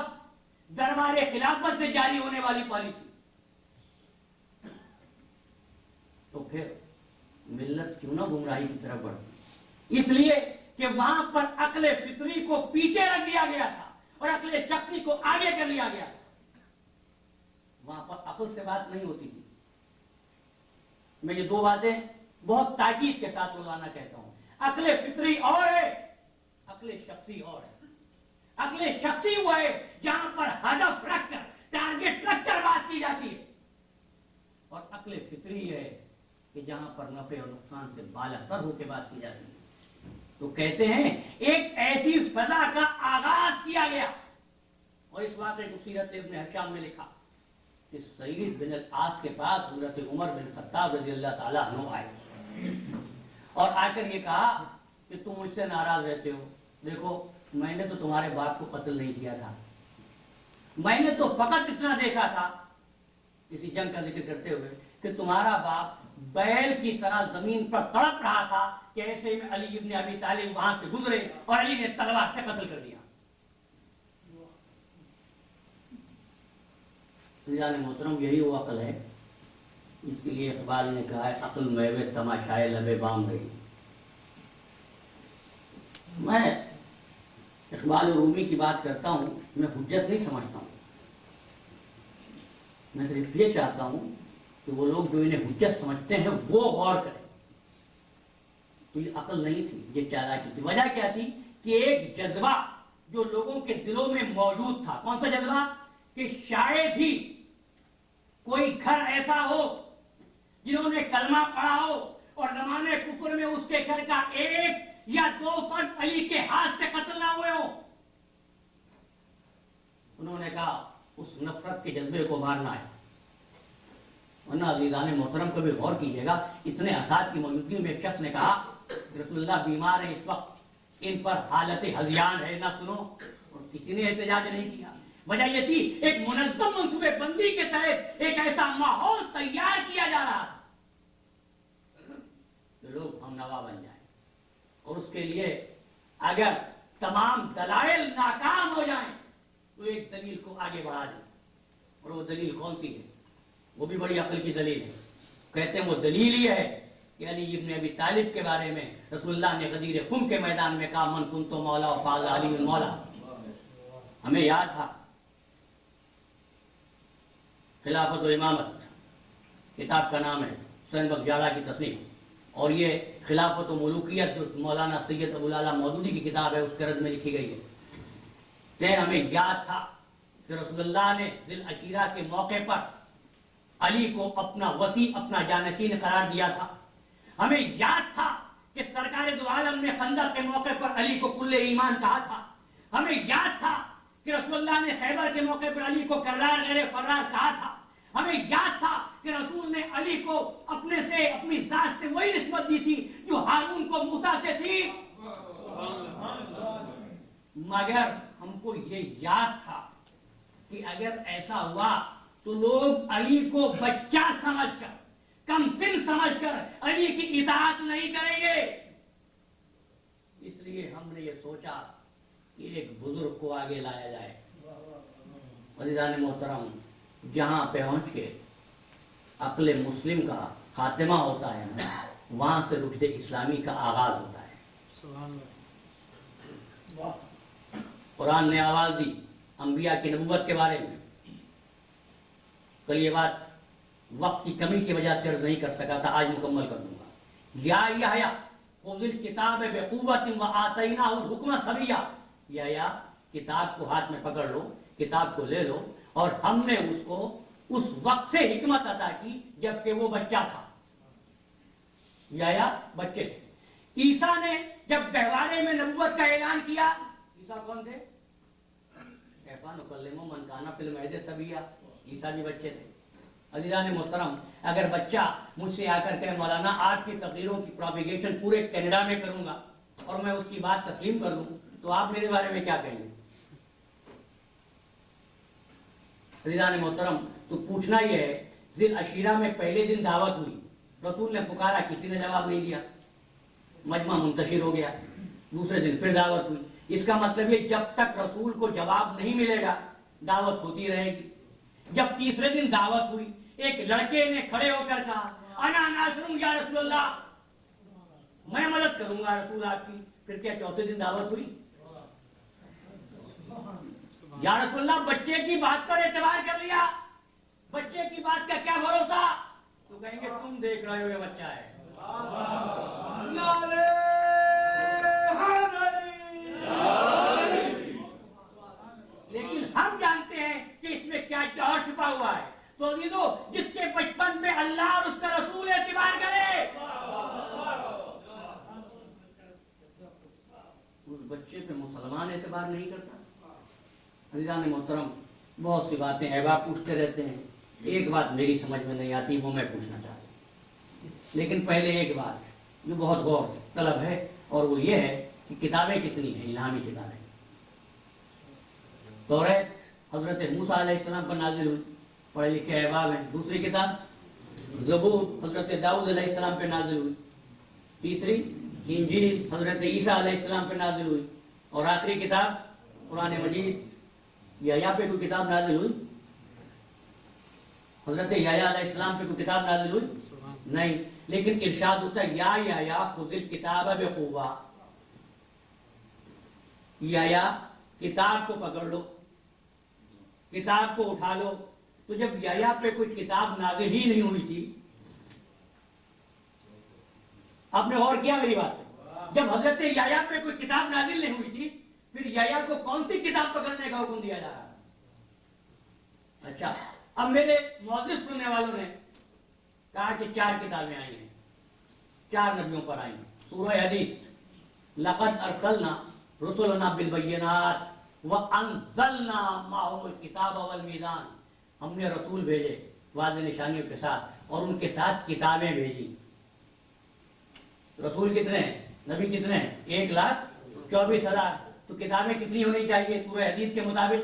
دربار خلافت سے جاری ہونے والی پالیسی. تو پھر ملت کیوں نہ گمراہی کی طرف بڑھتی؟ اس لیے کہ وہاں پر عقل فطری کو پیچھے رکھ دیا گیا تھا اور عقل شخصی کو آگے کر لیا گیا تھا. وہاں پر عقل سے بات نہیں ہوتی تھی. میں یہ دو باتیں بہت تاکید کے ساتھ روزانہ کہتا ہوں. عقل فطری اور ہے، عقل شخصی اور ہے. عقل شخصی ہوا ہے جہاں پر ہدف رکھ کر، ٹارگٹ رکھ کر بات کی جاتی ہے، اور عقل فطری ہے کہ جہاں پر نفع اور نقصان سے بالا تر ہو کے بات کی جاتی ہے. تو کہتے ہیں ایک ایسی فضا کا آغاز کیا گیا، اور اس واقعے کو سیرت ابن ہشام میں لکھا کہ سعید بن العاص کے پاس حضرت عمر بن خطاب رضی اللہ تعالیٰ عنہ آئے اور آ کر یہ کہا کہ تم مجھ سے ناراض رہتے ہو. دیکھو، میں نے تو تمہارے باپ کو قتل نہیں کیا تھا، میں نے تو فقط اتنا دیکھا تھا، کسی جنگ کا ذکر کرتے ہوئے، کہ تمہارا باپ بیل کی طرح زمین پر تڑپ رہا تھا کہ ایسے میں علی ابن ابی طالب وہاں سے گزرے اور علی نے تلوار سے قتل کر دیا. محترم، یہی وہ عقل ہے. اس کے لیے اقبال نے کہا ہے عقل میوے تماشائے لبے بام گئی. میں اقبال رومی کی بات کرتا ہوں، میں حجت نہیں سمجھتا ہوں. میں صرف یہ چاہتا ہوں کہ وہ لوگ جو انہیں حجت سمجھتے ہیں وہ غور کریں. تو یہ عقل نہیں تھی، یہ چالاکی تھی. وجہ کیا تھی؟ کہ ایک جذبہ جو لوگوں کے دلوں میں موجود تھا. کون سا جذبہ؟ کہ شاید ہی کوئی گھر ایسا ہو جنہوں نے کلمہ پڑھا ہو اور زمانے کفر میں اس کے گھر کا ایک یا دو فرد علی کے ہاتھ سے قتل نہ ہوئے ہو. انہوں نے کہا اس نفرت کے جذبے کو مارنا ہے. ورنہ عزیزان محترم کبھی غور کیجیے گا، اتنے اساتذہ کی موجودگی میں ایک شخص نے کہا رسول اللہ بیمار ہیں اس وقت، ان پر حالت ہذیان ہے، نہ سنو، اور کسی نے احتجاج نہیں کیا. وجہ یہ تھی ایک منظم منصوبے بندی کے تحت ایک ایسا ماحول تیار کیا جا رہا تھا کہ لوگ ہم نوا بن جائیں، اور اس کے لیے اگر تمام دلائل ناکام ہو جائیں تو ایک دلیل کو آگے بڑھا دیں. اور وہ دلیل کون سی ہے؟ وہ بھی بڑی عقل کی دلیل ہے. کہتے ہیں وہ دلیل یہ ہے کہ علی ابن ابی طالب کے بارے میں رسول اللہ نے غدیر خم کے میدان میں کہا من کنت مولا فاز علی مولا. ہمیں یاد تھا خلافت و امامت کتاب کا نام ہے، حسین بخش جاڑا کی تصنیف، اور یہ خلافت و ملوکیت جو مولانا سید ابو الاعلیٰ مودودی کی کتاب ہے اس کے رد میں لکھی گئی ہے. کہ ہمیں یاد تھا کہ رسول اللہ نے ذی العشیرہ کے موقع پر علی کو اپنا وسیع، اپنا جانشین قرار دیا تھا. ہمیں یاد تھا کہ سرکار دو عالم نے خندق کے موقع پر علی کو کل ایمان کہا تھا. ہمیں یاد تھا کہ رسول اللہ نے خیبر کے موقع پر علی کو کرار غیر فرار کہا تھا. ہمیں یاد تھا کہ رسول نے علی کو اپنے سے، اپنی ذات سے وہی نسبت دی تھی جو ہارون کو موسیٰ سے تھی. مگر ہم کو یہ یاد تھا کہ اگر ایسا ہوا تو لوگ علی کو بچہ سمجھ کر، کم سن سمجھ کر علی کی اطاعت نہیں کریں گے. اس لیے ہم نے یہ سوچا کہ ایک بزرگ کو آگے لایا جائے. عزیزان محترم، جہاں پہنچ کے عقل مسلم کا خاتمہ ہوتا ہے وہاں سے رشد اسلامی کا آغاز ہوتا ہے. قرآن نے آواز دی انبیاء کی نبوت کے بارے میں. کل یہ بات وقت کی کمی کی وجہ سے عرض نہیں کر سکا تھا، آج مکمل کر دوں گا. یا یحییٰ خذ الکتاب بقوۃ وآتیناہ الحکم صبیّا. یا کتاب کو ہاتھ میں پکڑ لو، کتاب کو لے لو، اور ہم نے اس کو اس وقت سے حکمت عطا کی جبکہ وہ بچہ تھا. یا بچے تھے. عیسیٰ نے جب گہوارے میں نبوت کا اعلان کیا، عیسیٰ کون تھے؟ کیفا نکلم من کان فی المہد صبیا، عیسیٰ بھی بچے تھے. عزیزان محترم، اگر بچہ مجھ سے آ کر کہ مولانا آپ کی تقریروں کی پروپیگیشن پورے کینیڈا میں کروں گا اور میں اس کی بات تسلیم کر لوں تو آپ میرے بارے میں کیا کہیں گے؟ عزیزان محترم، تو پوچھنا یہ ہے، ذی العشیرہ میں پہلے دن دعوت ہوئی، رسول نے پکارا، کسی نے جواب نہیں دیا، مجمع منتشر ہو گیا. دوسرے دن پھر دعوت ہوئی. اس کا مطلب یہ جب تک رسول کو جواب نہیں ملے گا دعوت ہوتی رہے گی. جب تیسرے دن دعوت ہوئی، ایک لڑکے نے کھڑے ہو کر کہا، انا ناصر یا رسول اللہ، میں مدد کروں گا رسول آپ کی. پھر کیا چوتھے دن دعوت ہوئی؟ یا رسول اللہ بچے کی بات پر اعتبار کر لیا، بچے کی بات کا کیا بھروسہ؟ تو کہیں گے تم دیکھ رہے ہو یہ بچہ ہے. لیکن ہم جانتے ہیں کہ اس میں کیا جوہر چھپا ہوا ہے. تو عزیزو، جس کے بچپن میں اللہ اور اس کا رسول اعتبار کرے، اس بچے پہ مسلمان اعتبار نہیں کرتا. عزیزان محترم، بہت سی باتیں احباب پوچھتے رہتے ہیں. ایک بات میری سمجھ میں نہیں آتی، وہ میں پوچھنا چاہتا ہوں. لیکن پہلے ایک بات جو بہت غور طلب ہے، اور وہ یہ ہے کہ کتابیں کتنی ہیں، الہامی کتابیں. توریت حضرت موسیٰ علیہ السلام پر نازل ہوئی، پڑھے لکھے احباب ہیں. دوسری کتاب زبور حضرت داؤد علیہ السلام پہ نازل ہوئی. تیسری انجیل حضرت عیسیٰ علیہ السلام پہ نازل ہوئی. اور آخری کتاب قرآن مجید. یحییٰ پہ کوئی کتاب نازل ہوئی؟ حضرت یحییٰ علیہ السلام پہ کوئی کتاب نازل ہوئی؟ نہیں. لیکن ارشاد ہوتا ہے، یا یحییٰ خذ الکتاب بقوہ، یحییٰ کتاب کو پکڑ لو، کتاب کو اٹھا لو. تو جب یحییٰ پہ کوئی کتاب نازل ہی نہیں ہوئی تھی، آپ نے غور کیا میری بات پہ؟ جب حضرت یحییٰ پہ کوئی کتاب نازل نہیں ہوئی تھی، پھر یحییٰ کو کون سی کتاب پکڑنے کا حکم دیا جا رہا ہے؟ اچھا، اب میرے معزز سننے والوں نے کہا کہ 4 کتابیں آئی ہیں، 4 نبیوں پر آئی ہیں. سورہ حدید، لقد ارسلنا رسلنا بالبینات وانزلنا معهم الکتاب والمیزان، ہم نے رسول بھیجے واضح نشانیوں کے ساتھ اور ان کے ساتھ کتابیں بھیجی. رسول کتنے ہیں؟ نبی کتنے ہیں؟ 1,24,000. تو کتابیں کتنی ہونی چاہیے سورہ حدید کے مطابق؟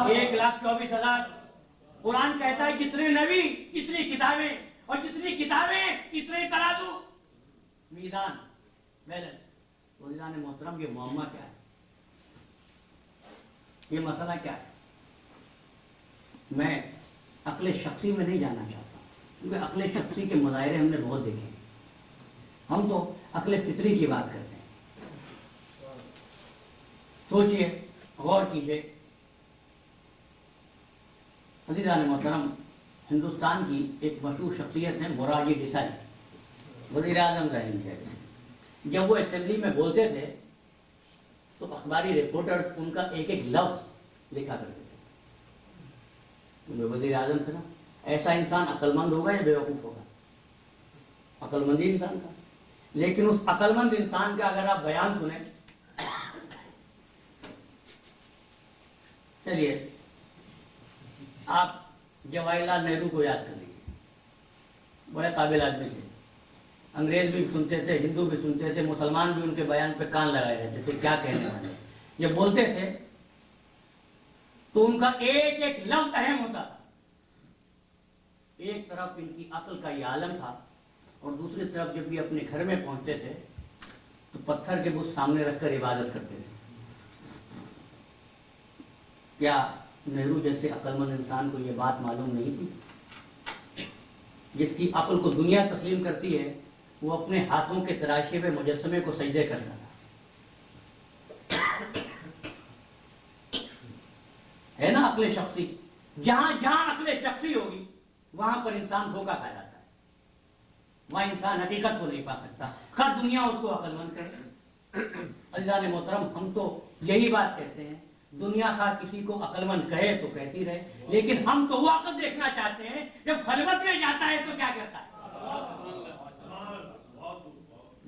1,24,000. قرآن کہتا ہے جتنے نبی اتنی کتابیں، اور جتنی کتابیں اتنے ترازو، میزان، بیلنس. عزیزان محترم، یہ معاملہ کیا ہے؟ یہ مسئلہ کیا ہے؟ میں عقل شخصی میں نہیں جانا چاہتا، کیونکہ عقل شخصی کے مظاہرے ہم نے بہت دیکھے ہیں. ہم تو عقل فطری کی بات کرتے ہیں. سوچئے، غور کیجئے. عزیزان محترم، ہندوستان کی ایک مشہور شخصیت ہے موراجی دیسائی، وزیر اعظم رہے ہیں. جب وہ اسمبلی میں بولتے تھے تو اخباری رپورٹر ان کا ایک ایک لفظ لکھا کرتے تھے. وزیر اعظم تھے نا، ایسا انسان عقل مند ہوگا یا بیوقوف ہوگا؟ عقل مندی انسان کا. لیکن اس عقل مند انسان کا اگر آپ بیان سنیں، چلیے آپ جواہر لال نہرو کو یاد کر لیجیے، بڑے قابل آدمی تھے. انگریز بھی سنتے تھے، ہندو بھی سنتے تھے، مسلمان بھی ان کے بیان پہ کان لگائے رہتے تھے. کیا کہنے والے جب بولتے تھے تو ان کا ایک ایک لفظ اہم ہوتا تھا. ایک طرف ان کی عقل کا یہ عالم تھا، اور دوسری طرف جب یہ اپنے گھر میں پہنچتے تھے تو پتھر کے بت سامنے رکھ کر عبادت کرتے تھے. کیا نہرو جیسے عقل مند انسان کو یہ بات معلوم نہیں تھی؟ جس کی عقل کو دنیا تسلیم کرتی ہے، وہ اپنے ہاتھوں کے تراشے ہوئے مجسمے کو سجدے کرتا تھا. ہے نا عقل شخصی؟ جہاں جہاں عقل شخصی ہوگی وہاں پر انسان دھوکہ کھا جاتا ہے، وہاں انسان حقیقت کو نہیں پا سکتا، خیر دنیا اس کو عقل مند کرے. عزیزان محترم، ہم تو یہی بات کہتے ہیں، دنیا خواہ کسی کو عقل مند کہے تو کہتی رہے، لیکن ہم تو وہ عقل دیکھنا چاہتے ہیں جب خلوت میں جاتا ہے تو کیا کرتا ہے.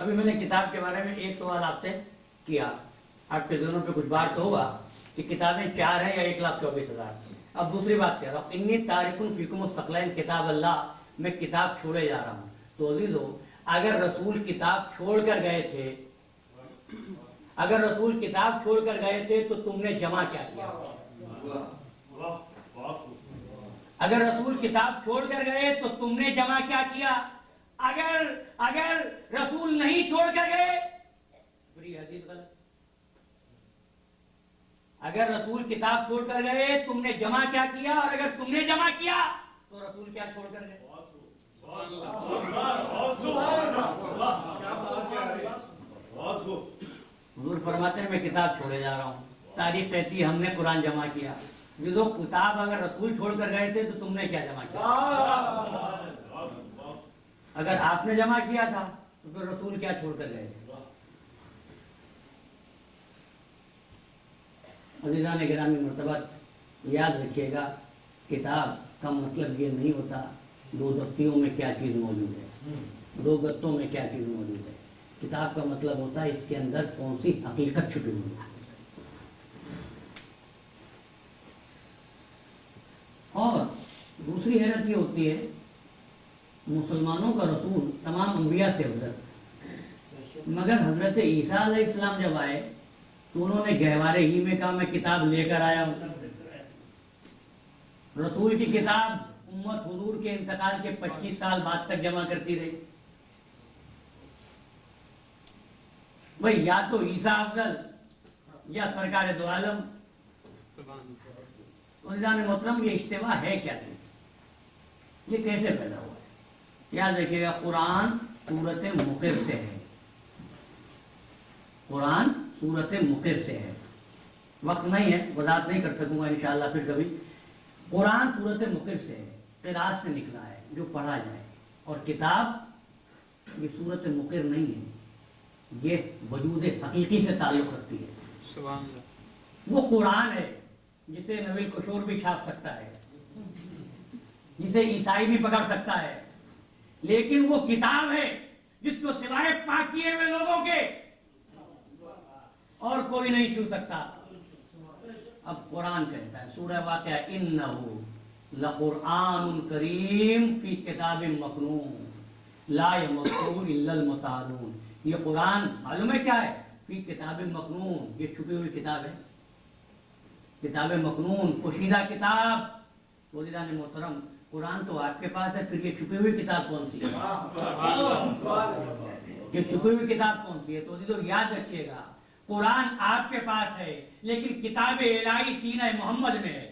ابھی میں نے کتاب کے بارے میں ایک سوال آپ سے کیا، آپ کے ذہنوں پہ کچھ بار تو ہوگا کہ کتابیں 4 ہیں یا 1,24,000۔ اب دوسری بات کہہ رہا ہوں، انی تارک فیکم الثقلین کتاب اللہ، میں کتاب چھوڑے جا رہا ہوں۔ تو عزیزو، اگر رسول کتاب چھوڑ کر گئے تھے، اگر رسول کتاب چھوڑ کر گئے تھے تو تم نے جمع کیا کیا؟ اگر رسول کتاب چھوڑ کر گئے تو تم نے جمع کیا کیا؟ اگر رسول نہیں چھوڑ کر گئے، پوری حدیث غلط۔ اگر رسول کتاب چھوڑ کر گئے تم نے جمع کیا کیا، اور اگر تم نے جمع کیا تو رسول کیا چھوڑ کر گئے؟ حضور فرماتے ہیں میں کتاب چھوڑے جا رہا ہوں، تاریخ کہتی ہے ہم نے قرآن جمع کیا۔ جو کتاب اگر رسول چھوڑ کر گئے تھے تو تم نے کیا جمع کیا؟ اگر آپ نے جمع کیا تھا تو پھر رسول کیا چھوڑ کر گئے تھے؟ عزیزان گرامی مرتبہ، یاد رکھیے گا کتاب کا مطلب یہ نہیں ہوتا 2 دفتیوں میں کیا چیز موجود ہے، 2 گتوں میں کیا چیز موجود ہے۔ کتاب کا مطلب ہوتا ہے اس کے اندر کون سی حقیقت چھپی ہوئی ہے۔ اور دوسری حیرت یہ ہوتی ہے، مسلمانوں کا رسول تمام انبیاء سے افضل، مگر حضرت عیسیٰ علیہ السلام جب آئے تو انہوں نے گہوارے ہی میں کہا میں کتاب لے کر آیا ہوں۔ رسول کی کتاب امت حضور کے انتقال کے 25 سال بعد تک جمع کرتی رہی۔ بھئی یا تو عیسیٰ افضل یا سرکار دو عالم۔ عزیزان محترم، یہ اشتباہ ہے کیا چیز؟ یہ کیسے پیدا ہوا ہے؟ یاد رکھیے گا قرآن سورت مقر سے ہے، قرآن سورت مقر سے ہے۔ وقت نہیں ہے، وضاحت نہیں کر سکوں گا انشاءاللہ پھر کبھی۔ قرآن سورت مقر سے ہے، قراءت سے نکلا ہے جو پڑھا جائے، اور کتاب یہ سورت مقر نہیں ہے، یہ وجود حقیقی سے تعلق رکھتی ہے۔ سبحان اللہ۔ وہ قرآن ہے جسے نویل کشور بھی چھاپ سکتا ہے، جسے عیسائی بھی پکڑ سکتا ہے، لیکن وہ کتاب ہے جس کو سوائے پاک کیے ہوئے لوگوں کے اور کوئی نہیں چھو سکتا۔ اب قرآن کہتا ہے سورہ واقعہ انہ لقرآن کریم فی کتاب مکنون لا یمسہ الا المطہرون۔ یہ قرآن معلوم ہے کیا ہے؟ فی کتاب مکنون، یہ چھپی ہوئی کتاب ہے، کتاب مکنون، پوشیدہ کتاب۔ عزیزان محترم، قرآن تو آپ کے پاس ہے، پھر یہ چھپی ہوئی کتاب کون سی ہے؟ یہ چھپی ہوئی کتاب کون سی ہے؟ تو عزیزو یاد رکھیے گا قرآن آپ کے پاس ہے لیکن کتاب الہی سینہ محمد میں ہے۔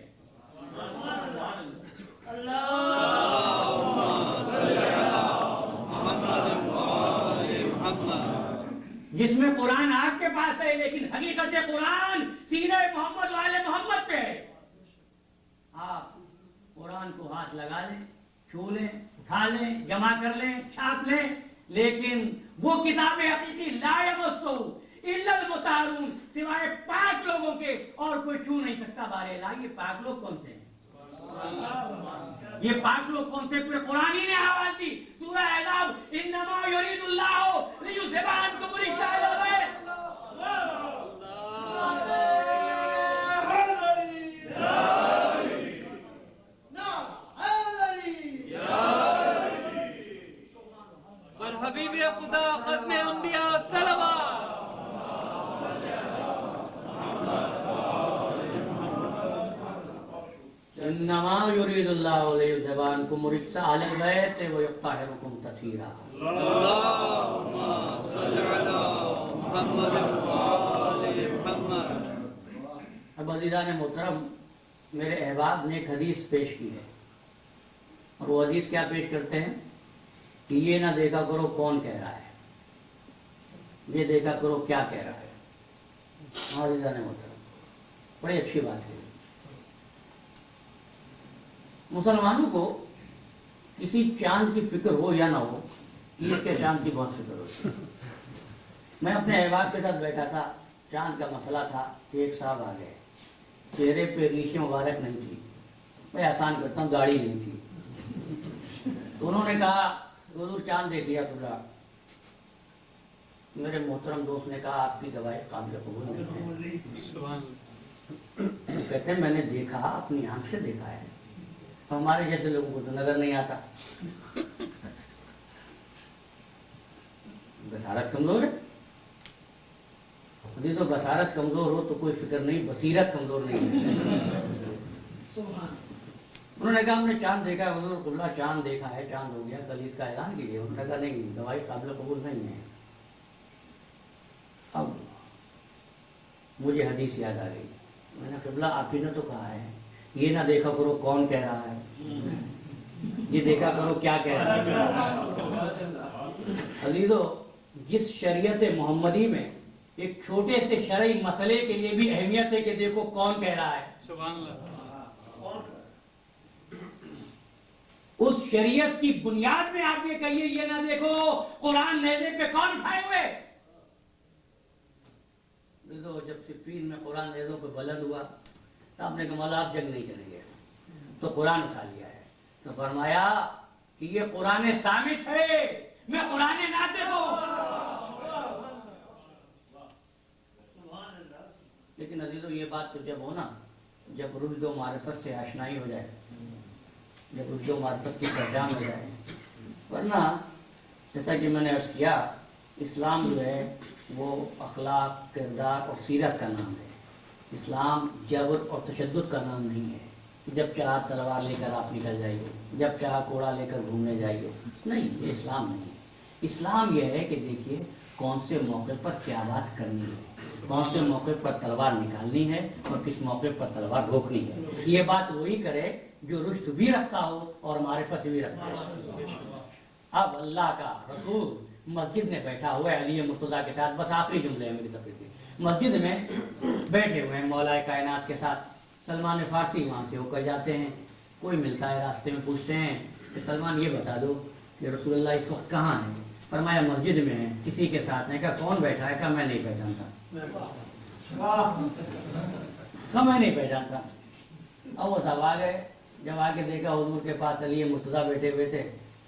جس میں قرآن آپ کے پاس ہے لیکن حقیقت قرآن سینہ محمد والے محمد پہ ہے۔ آپ قرآن کو ہاتھ لگا لیں، چھو لیں، اٹھا لیں، جمع کر لیں، چھاپ لیں، لیکن وہ کتاب حقیقی لا یمسہ الا المطہرون، سوائے پاک لوگوں کے اور کوئی چھو نہیں سکتا۔ بارے الہی، یہ پاک لوگ کون سے ہیں؟ یہ پاک لوگ کون سے؟ پورے قرآن ہی نے آواز دی، سورہ احزاب، انما یرید اللہ لیذھب عنکم الرجس اہل البیت۔ اور حبیب خدا ختم انبیاء صلوات۔ انما یرید اللہ لیذھب عنکم الرجس اہل البیت ویطہرکم تطہیرا۔ اللہم صل علی محمد وآل محمد۔ اب عزیزان محترم، میرے احباب نے ایک حدیث پیش کی ہے، اور وہ حدیث کیا پیش کرتے ہیں کہ یہ نہ دیکھا کرو کون کہہ رہا ہے، یہ دیکھا کرو کیا کہہ رہا ہے۔ عزیزان محترم، بڑی اچھی بات ہے۔ مسلمانوں کو کسی چاند کی فکر ہو یا نہ ہو، عید کے چاند کی بہت فکر ہوتی ہے۔ میں اپنے احباب کے ساتھ بیٹھا تھا، چاند کا مسئلہ تھا کہ ایک صاحب آ گئے، چہرے پہ ریشیں مبارک نہیں تھی، میں آسان کرتا ہوں داڑھی نہیں تھی، تو انہوں نے کہا حضور چاند دیکھ لیا تھوڑا؟ میرے محترم دوست نے کہا آپ کی دوائی قابل قبول نہیں ہے. سبحان کہتے ہیں میں نے دیکھا، اپنی آنکھ سے دیکھا ہے، ہمارے جیسے لوگوں کو تو نظر نہیں آتا. بصارت کمزور ہے. خودی تو بصارت کمزور ہو تو کوئی فکر نہیں، بصیرت کمزور نہیں ہے. انہوں نے کہا ہم نے چاند دیکھا ہے حضور قبلہ، چاند دیکھا ہے، چاند ہو گیا، کل عید کا اعلان کیجیے. انہوں نے کہا نہیں، دوائی قابل قبول نہیں ہے. اب مجھے حدیث یاد آ گئی. میں نے قبلہ آپ ہی نے تو کہا ہے یہ نہ دیکھا کرو کون کہہ رہا ہے، یہ دیکھا کرو کیا کہہ رہا ہے. عزیزو، جس شریعت محمدی میں ایک چھوٹے سے شرعی مسئلے کے لیے بھی اہمیت ہے کہ دیکھو کون کہہ رہا ہے. سبحان اللہ. اس شریعت کی بنیاد میں آپ یہ کہیے یہ نہ دیکھو قرآن نیزے پہ کون کھائے ہوئے. جب صفین میں قرآن نیزوں پہ بلند ہوا تو آپ نے کہا مولا آپ جنگ نہیں کریں گے، تو قرآن اٹھا لیا ہے. تو فرمایا کہ یہ قرآن ثابت ہے، میں قرآن ناطق ہوں. لیکن عزیزو یہ بات تو جب ہونا جب رشد و معرفت سے آشنائی ہو جائے، جب رشد و معرفت کی پہچان ہو جائے. ورنہ جیسا کہ میں نے عرض کیا، اسلام جو ہے وہ اخلاق، کردار اور سیرت کا نام ہے. اسلام جبر اور تشدد کا نام نہیں ہے کہ جب چاہا تلوار لے کر آپ نکل جائیے، جب چاہا کوڑا لے کر گھومنے جائیے. نہیں، یہ اسلام نہیں ہے. اسلام یہ ہے کہ دیکھیے کون سے موقع پر کیا بات کرنی ہے، کون سے موقع پر تلوار نکالنی ہے اور کس موقع پر تلوار روکنی ہے. یہ بات وہی کرے جو رشد بھی رکھتا ہو اور معرفت بھی رکھتا ہو. اب اللہ کا رسول مسجد میں بیٹھا ہوا ہے علی مرتضیٰ کے ساتھ. بس آخری جملے ہیں میری تقریر کے. مسجد میں بیٹھے ہوئے ہیں مولا کائنات کے ساتھ. سلمان فارسی وہاں سے ہو کر جاتے ہیں. کوئی ملتا ہے راستے میں، پوچھتے ہیں کہ سلمان یہ بتا دو کہ رسول اللہ اس وقت کہاں ہیں. فرمایا مسجد میں ہیں، کسی کے ساتھ ہیں. کہا کون بیٹھا ہے؟ کہا میں نہیں پہچانتا. کہا میں نہیں پہچانتا. اب وہ سب آ گئے. جب آ کے دیکھا حضور کے پاس علی مرتضیٰ بیٹھے ہوئے تھے.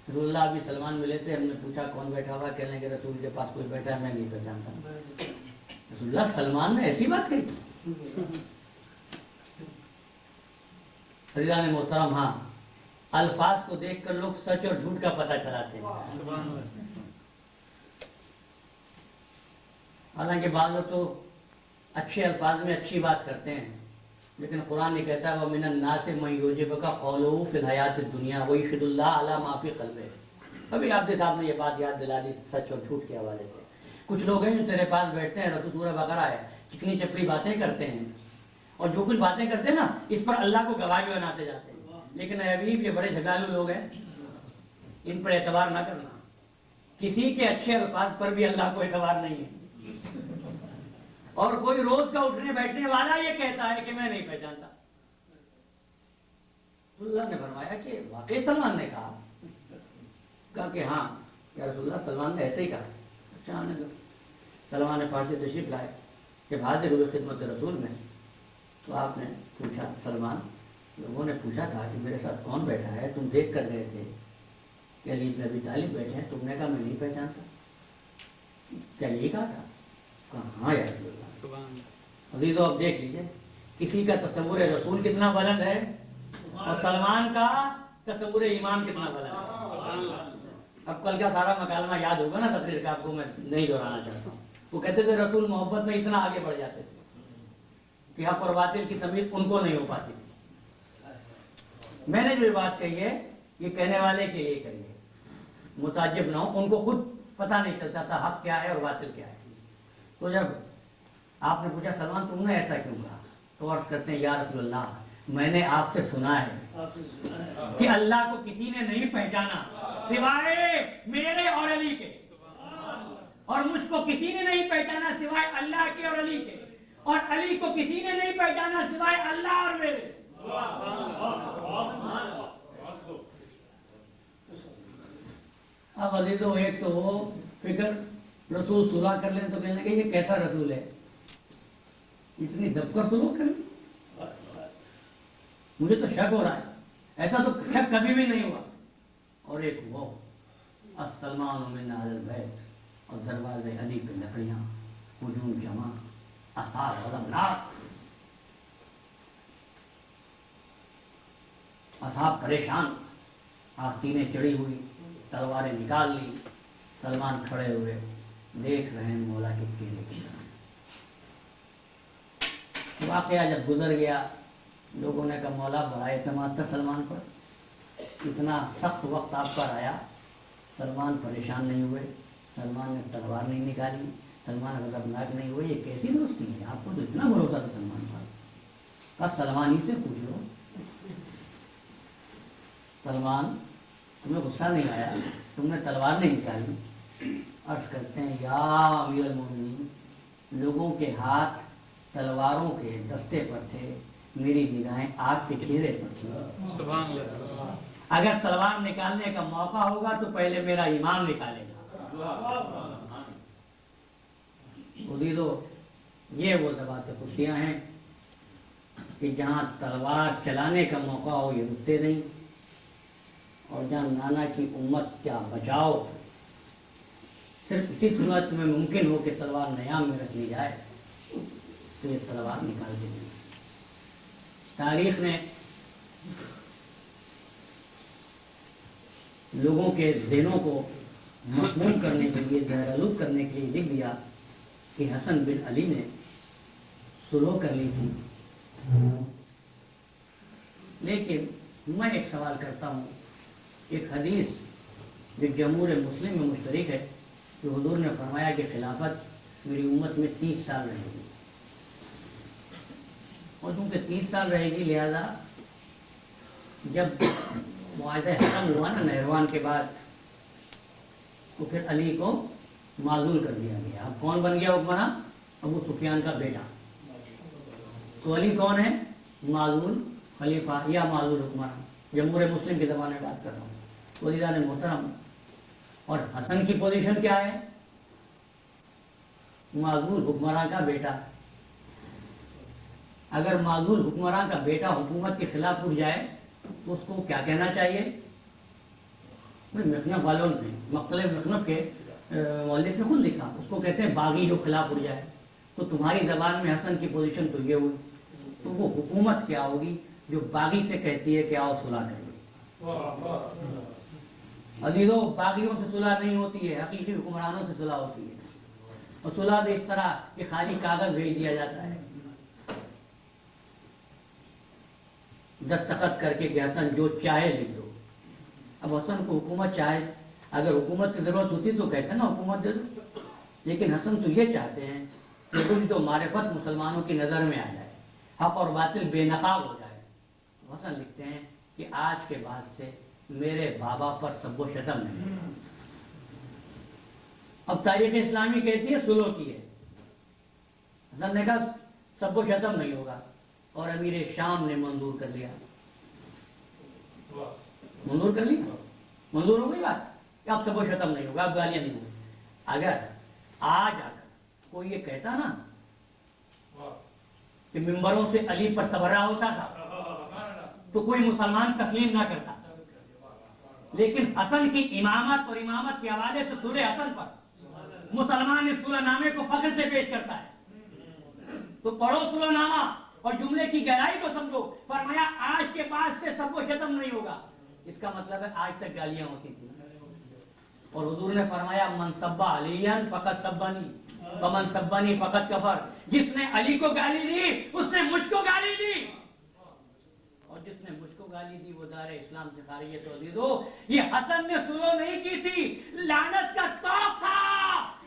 رسول اللہ ابھی سلمان ملے تھے. ہم نے پوچھا کون بیٹھا ہوا؟ کہنے کے رسول کے پاس کوئی بیٹھا ہے، میں نہیں پہچانتا. رسول اللہ سلمان نے ایسی بات کہی؟ عزیزان محترم، ہاں، الفاظ کو دیکھ کر لوگ سچ اور جھوٹ کا پتہ چلاتے ہیں. سبحان اللہ. حالانکہ بعض لوگ تو اچھے الفاظ میں اچھی بات کرتے ہیں، لیکن قرآن یہ کہتا ہے وَمِنَ النَّاسِ مَن يُعْجِبُكَ قَوْلُهُ فِي الْحَيَاةِ الدُّنْيَا وَيُشْهِدُ اللَّهَ عَلَى مَا فِي قَلْبِهِ. ابھی آپ صاحب نے یہ بات یاد دلا دی سچ اور جھوٹ کے حوالے سے. کچھ لوگ ہیں جو تیرے پاس بیٹھتے ہیں، رسول سورہ بقرہ ہے، چکنی چپڑی باتیں کرتے ہیں، اور جو کچھ باتیں کرتے ہیں نا اس پر اللہ کو گواہ بھی بناتے جاتے ہیں. لیکن اے حبیب، یہ بڑے جھگڑالو لوگ ہیں، ان پر اعتبار نہ کرنا. کسی کے اچھے الفاظ پر بھی اللہ کو اعتبار نہیں ہے. اور کوئی روز کا اٹھنے بیٹھنے والا یہ کہتا ہے کہ میں نہیں پہچانتا. اللہ نے فرمایا کہ واقعی سلمان نے کہا کہ ہاں یا رسول اللہ سلمان نے ایسے ہی کہا. اچھا، سلمان نے فارسی تشریف لائے. جب حاضر ہوئے خدمت رسول میں تو آپ نے پوچھا سلمان، لوگوں نے پوچھا تھا کہ میرے ساتھ کون بیٹھا ہے، تم دیکھ کر گئے تھے کہ علی بن ابی طالب بیٹھے ہیں، تم نے کہا میں نہیں پہچانتا. کیا یہی کہا تھا؟ کہا ہاں یا رسول اللہ. عزیزو اب دیکھ لیجئے کسی کا تصور رسول کتنا بلند ہے اور سلمان کا تصور ایمان کتنا بلند ہے. اب کل کا سارا مکالمہ یاد ہوگا نا تقریر کا، آپ کو میں نہیں دہرانا چاہتا ہوں. وہ کہتے تھے رسول محبت میں اتنا آگے بڑھ جاتے تھے کہ حق اور باطل کی تمیز ان کو نہیں ہو پاتی. میں نے جو بات کہی ہے یہ کہنے والے کے لیے کہی ہے، متعجب نہ ہو. ان کو خود پتہ نہیں چلتا تھا حق کیا ہے اور باطل کیا ہے. تو جب آپ نے پوچھا سلمان تم نے ایسا کیوں کہا، تو عرض کرتے ہیں یا رسول اللہ میں نے آپ سے سنا ہے کہ اللہ کو کسی نے نہیں پہچانا سوائے میرے اور علی کے، اور مجھ کو کسی نے نہیں پہچانا سوائے اللہ کے اور علی کے، اور علی کو کسی نے نہیں پہچانا سوائے اللہ اور میرے. اب عزیزو ایک تو وہ فکر رسول صلح کر لیں تو کہنے لگے یہ کیسا رسول ہے، اتنی دب کر سلوک کر لی. مجھے تو شک ہو رہا ہے، ایسا تو شک کبھی بھی نہیں ہوا. اور ایک وہ السلمان من اہل البیت اور دروازے علی پہ لگے. اصحاب غضبناک، اصحاب پریشان، آستینیں چڑھی ہوئی، تلواریں نکال لی، سلمان کھڑے ہوئے دیکھ رہے ہیں مولا کے کیلے کی طرح۔ واقعہ جب گزر گیا لوگوں نے کہا مولا بڑا اعتماد تھا سلمان پر، اتنا سخت وقت آپ پر آیا سلمان پریشان نہیں ہوئے، سلمان نے تلوار نہیں نکالی، سلمان غضبناک نہیں ہوئے، یہ کیسی دوستی ہے؟ آپ کو تو اتنا بھروسہ تھا سلمان پر، کہا سلمان ہی سے پوچھ لو۔ سلمان تمہیں غصہ نہیں آیا؟ تم نے تلوار نہیں نکالی؟ عرض کرتے ہیں یا امیر المومنین، لوگوں کے ہاتھ تلواروں کے دستے پر تھے، میری نگاہیں آگ کے گھیرے پر تھی۔ سبحان اللہ۔ اگر تلوار نکالنے کا موقع ہوگا تو پہلے میرا ایمان نکالے گا۔ عزیزو، یہ وہ ذوات خوشیاں ہیں کہ جہاں تلوار چلانے کا موقع ہو یہ رکتے نہیں، اور جہاں نانا کی امت کیا بچاؤ صرف اسی صورت میں ممکن ہو کہ تلوار نیام میں رکھ لی جائے تو یہ تلوار نکال کے دی۔ تاریخ نے لوگوں کے ذہنوں کو مسموم کرنے کے لیے، زہرآلود کرنے کے لیے لکھ دیا کہ حسن بن علی نے سلو کر لی تھی۔ لیکن میں ایک سوال کرتا ہوں، ایک حدیث جو جمہور مسلم میں مشترک ہے کہ حضور نے فرمایا کہ خلافت میری امت میں 30 سال رہے گی، اور چونکہ 30 سال رہے گی لہذا جب معاہدہ ختم ہوا نا نہروان کے بعد تو پھر علی کو معزول کر دیا گیا۔ اب کون بن گیا حکمراں؟ ابو سفیان کا بیٹا۔ تو علی کون ہے؟ معزول خلیفہ یا معزول حکمراں، جمہور مسلم کے زمانے میں بات کر رہا ہوں۔ وزیران محترم، اور حسن کی پوزیشن کیا ہے؟ معزول حکمراں کا بیٹا۔ اگر معزول حکمراں کا بیٹا حکومت کے خلاف اٹھ جائے تو اس کو کیا کہنا چاہیے؟ مخنف والوں نے مختلف مخنف کے مؤلف نے خود لکھا، اس کو کہتے ہیں باغی جو خلاف اٹھ جائے۔ تو تمہاری زبان میں حسن کی پوزیشن تو یہ ہوئی، تو وہ حکومت کیا ہوگی جو باغی سے کہتی ہے کہ آؤ صلح کریں؟ عزیزو، باغیوں سے صلح نہیں ہوتی ہے، حقیقی حکمرانوں سے صلح ہوتی ہے۔ اور صلح بھی اس طرح کہ خالی کاغذ بھیج دیا جاتا ہے دستخط کر کے کہ حسن جو چاہے لکھ دو۔ اب حسن کو حکومت چاہے، اگر حکومت کی ضرورت ہوتی تو کہتے ہیں نا حکومت دے دو، لیکن حسن تو یہ چاہتے ہیں کہ تم تو معرفت مسلمانوں کی نظر میں آ جائے، حق اور باطل بے نقاب ہو جائے۔ حسن لکھتے ہیں کہ آج کے بعد سے میرے بابا پر سب و شتم نہیں۔ اب تاریخ اسلامی کہتی ہے سلو کی ہے، حسن نے کہا سب و شتم نہیں ہوگا، اور امیر شام نے منظور کر لیا۔ منظور کر لیا، منظور ہو گئی بات کہ اب سب و شتم نہیں ہوگا، اب گالیاں نہیں ہوگی۔ اگر آج آ کر کوئی یہ کہتا نا کہ ممبروں سے علی پر تبرہ ہوتا تھا تو کوئی مسلمان تسلیم نہ کرتا، لیکن حسن کی امامت اور امامت کے حوالے سے سورہ حسن پر مسلمان اس سورہ نامے کو فخر سے پیش کرتا ہے۔ تو پڑھو سورہ نامہ اور جملے کی گہرائی کو سمجھو۔ فرمایا آج کے بعد سے سب و شتم نہیں ہوگا، اس کا مطلب ہے آج تک گالیاں ہوتی تھی۔ اور حضور نے فرمایا من سب علیاً فقط سبنی ومن سبنی فقط کفر، جس نے علی کو گالی دی اس نے مجھ کو گالی دی، اور جس نے مجھ کو گالی دی وہ دار اسلام سے خارج ہے۔ تو عزیزو، یہ حسن نے سلو نہیں کی تھی، لعنت کا توق تھا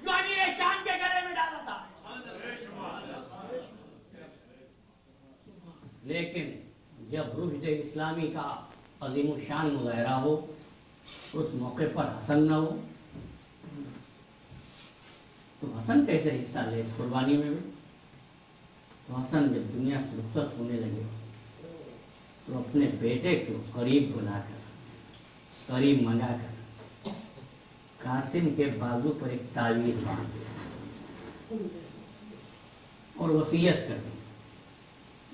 جو امیر شام کے گلے میں ڈالا تھا۔ لیکن جب رشد اسلامی کا عظیم الشان مظاہرہ ہو اس موقع پر حسن نہ ہو تو حسن کیسے حصہ لے اس قربانی میں بھی؟ تو حسن جب دنیا سے رخصت ہونے لگے تو اپنے بیٹے کو قریب بلا کر، قریب منگا کر قاسم کے بازو پر ایک تعویذ باندھ دیا اور وصیت کر دی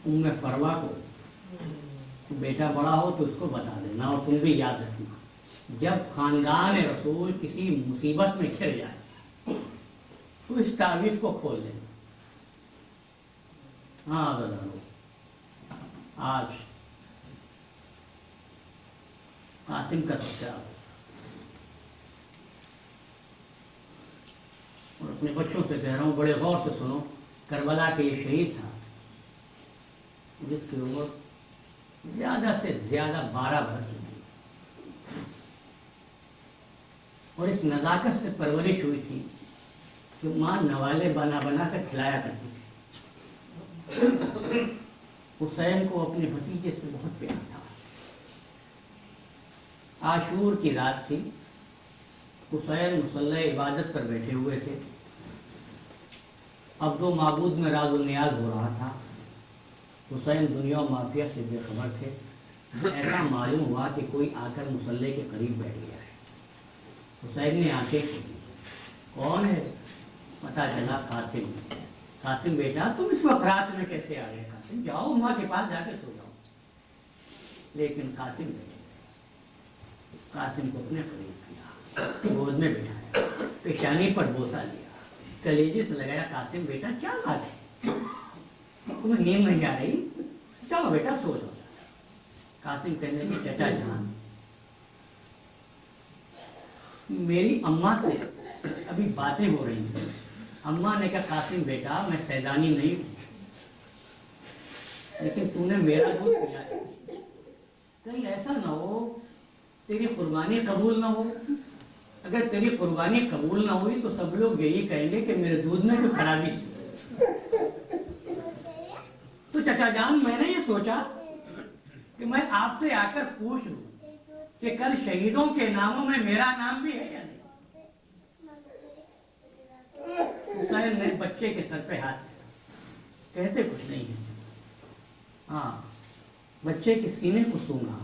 ام فروا کو، بیٹا بڑا ہو تو اس کو بتا دینا، اور تم بھی یاد رکھنا جب خاندان رسول کسی مصیبت میں گھر جائے تو اس تعویذ کو کھول دینا، ہاں بتاؤ آج قاسم کا تذکرہ اور اپنے بچوں سے کہہ رہا ہوں بڑے غور سے سنو. کربلا کے یہ شہید تھا جس کی عمر زیادہ سے زیادہ 12 برس تھی اور اس نزاکت سے پرورش ہوئی تھی کہ ماں نوالے بنا بنا کر کھلایا کرتی تھی. حسین کو اپنے بھتیجے سے بہت پیار تھا. عاشور کی رات تھی. حسین مصلی عبادت پر بیٹھے ہوئے تھے. عبد و معبود میں راز و نیاز ہو رہا تھا. حسین دنیا و مافیا سے بے خبر تھے. ایسا معلوم ہوا کہ کوئی آ کر مصلی کے قریب بیٹھ گیا ہے. حسین نے آنکھیں کھولی. کون ہے؟ پتا چلا قاسم. قاسم بیٹا تم اس وقت رات میں کیسے آ گئے؟ قاسم جاؤ ماں کے پاس جا کے سو جاؤ. لیکن قاسم بیٹھے. قاسم کو اپنے قریب کیا, گود میں بٹھایا, پیشانی پر بوسہ لیا, کلیجے سے لگایا. قاسم بیٹا کیا بات ہے؟ تمہیں نیند نہیں آ رہی؟ چلو بیٹا سو جاؤ. قاسم کہنے لگے چچا جان میری اماں سے ابھی باتیں ہو رہی ہیں. اماں نے کہا قاسم بیٹا میں سیدانی نہیں ہوں لیکن تو نے میرا دودھ پیا ہے, کہیں ایسا نہ ہو تیری قربانی قبول نہ ہو. اگر تیری قربانی قبول نہ ہوئی تو سب لوگ یہی کہیں گے کہ میرے دودھ میں کوئی خرابی تھی. تو چچا جان میں نے یہ سوچا کہ میں آپ سے آ کر پوچھ لوں کہ کل شہیدوں کے ناموں میں میرا نام بھی ہے یا نہیں. حسین نے بچے کے سر پہ ہاتھ دیا. کہتے کچھ نہیں ہے. ہاں بچے کے سینے کو سونگا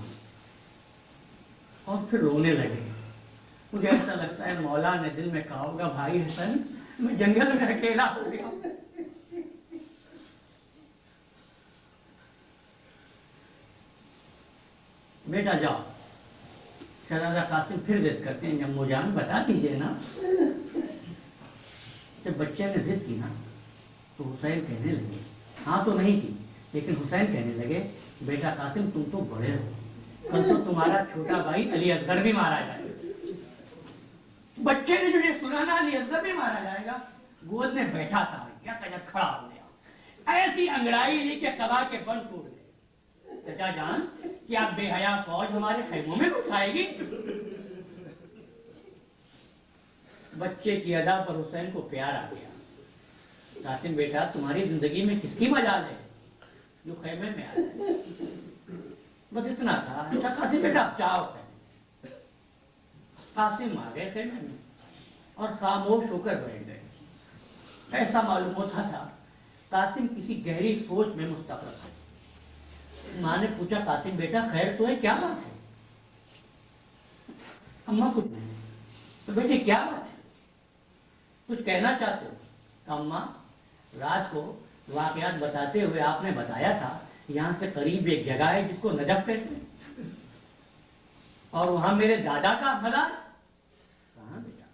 اور پھر رونے لگے. مجھے ایسا لگتا ہے مولا نے دل میں کہا ہوگا بھائی حسن میں جنگل میں اکیلا ہو گیا. بیٹا جاؤ. شہزادہ قاسم پھر ضد کرتے ہیں جمو جان بتا دیجیے نا. جب بچے نے ضد کی نا تو حسین کہنے لگے, ہاں تو نہیں کی لیکن حسین کہنے لگے بیٹا قاسم تم تو بڑے ہو, کل تو تمہارا چھوٹا بھائی علی اصغر بھی مارا جائے گا. بچے نے جو یہ سنا نا علی اصغر بھی مارا جائے گا, گود میں بیٹھا تھا کیا کجا کھڑا ہو گیا. ایسی انگڑائی لی کہ قبا کے بل ٹوٹ گئے. چچا جان کیا بے حیا فوج ہمارے خیموں میں گھسائے گی؟ بچے کی ادا پر حسین کو پیار آ گیا. قاسم بیٹا تمہاری زندگی میں کس کی مجال ہے جو خیمے میں آ جائے؟ بس اتنا تھا. اچھا قاسم بیٹا اب چاہو. قاسم آ گئے خیمے میں اور خاموش ہو کر بیٹھ گئے. ایسا معلوم ہوتا تھا قاسم کسی گہری سوچ میں مستغرق ہے. ماں نے پوچھا قاسم بیٹا خیر تو ہے, کیا بات ہے؟ اماں کچھ نہیں. تو بیٹے کیا بات ہے, کچھ کہنا چاہتے ہو؟ اماں رات کو واقعات بتاتے ہوئے آپ نے بتایا تھا یہاں سے قریب ایک جگہ ہے جس کو نجف کہتے ہیں اور وہاں میرے دادا کا مزار. کہاں بیٹا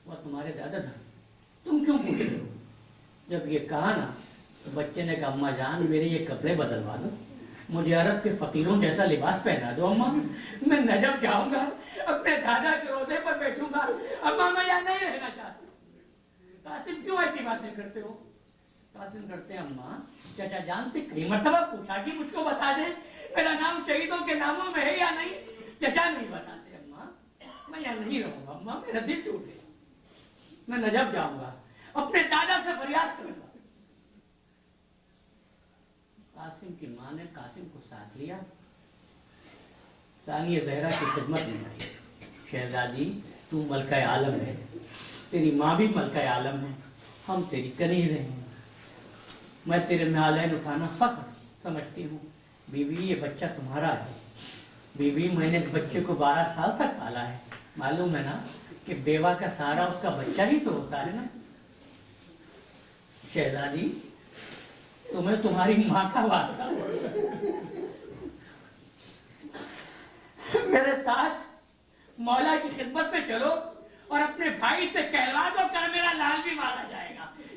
وہ تمہارے دادا تھا, تم کیوں پوچھ رہے ہو؟ جب یہ کہا نا تو بچے نے کہا اماں جان میرے یہ کپڑے بدلوا دو, مجھے عرب کے فقیروں جیسا لباس پہنا دو. اماں میں نجف جاؤں گا, اپنے دادا کے روزے پر بیٹھوں گا. اماں میں یہاں نہیں رہنا چاہتا. قاسم کیوں ایسی باتیں کرتے ہو؟ قاسم کرتے ہیں اماں چچا جان سے کئی مرتبہ پوچھا کہ مجھ کو بتا دیں میرا نام شہیدوں کے ناموں میں ہے یا نہیں. چچا نہیں بتاتے. اماں میں یہاں نہیں رہوں گا. اماں میرا دل ٹوٹ گیا, میں نجف جاؤں گا, اپنے دادا سے فریاد کروں گا. قاسم کی ماں نے قاسم کو ساتھ لیا. ثانیہ زہرا کی خدمت میں آئی. شہزادی تو ملکہ عالم ہے, تیری ماں بھی ملکہ عالم ہے, ہم تیری کنیز ہیں. میں تیرے نالین اٹھانا فخر سمجھتی ہوں. بیوی یہ بچہ تمہارا ہے. بیوی میں نے بچے کو 12 سال تک پالا ہے. معلوم ہے نا کہ بیوہ کا سارا اس کا بچہ ہی تو ہوتا ہے نا. شہزادی تمہیں تمہاری ماں کا واسطہ, میرے ساتھ مولا کی خدمت میں چلو اور اپنے بھائی سے کہلوا دو کل میرا لال بھی مارا جائے گا,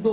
2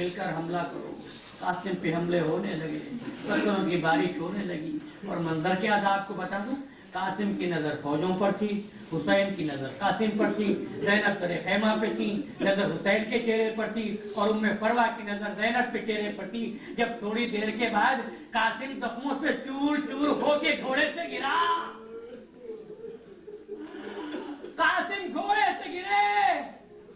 مل کر حملہ کرو. قاسم پہ حملے ہونے لگے, پتھروں کی بارش ہونے لگی, اور منظر کیا تھا آپ کو بتا دوں. قاسم کی نظر فوجوں پر تھی, حسین کی نظر قاسم پر تھی, زینب در خیمہ پہ تھی, نظر حسین کے چہرے پر تھی, اور ام فروا کی نظر زینب کے چہرے پر تھی. جب تھوڑی دیر کے بعد قاسم زخموں سے چور چور ہو کے گھوڑے سے گرا, قاسم گھوڑے سے گرے,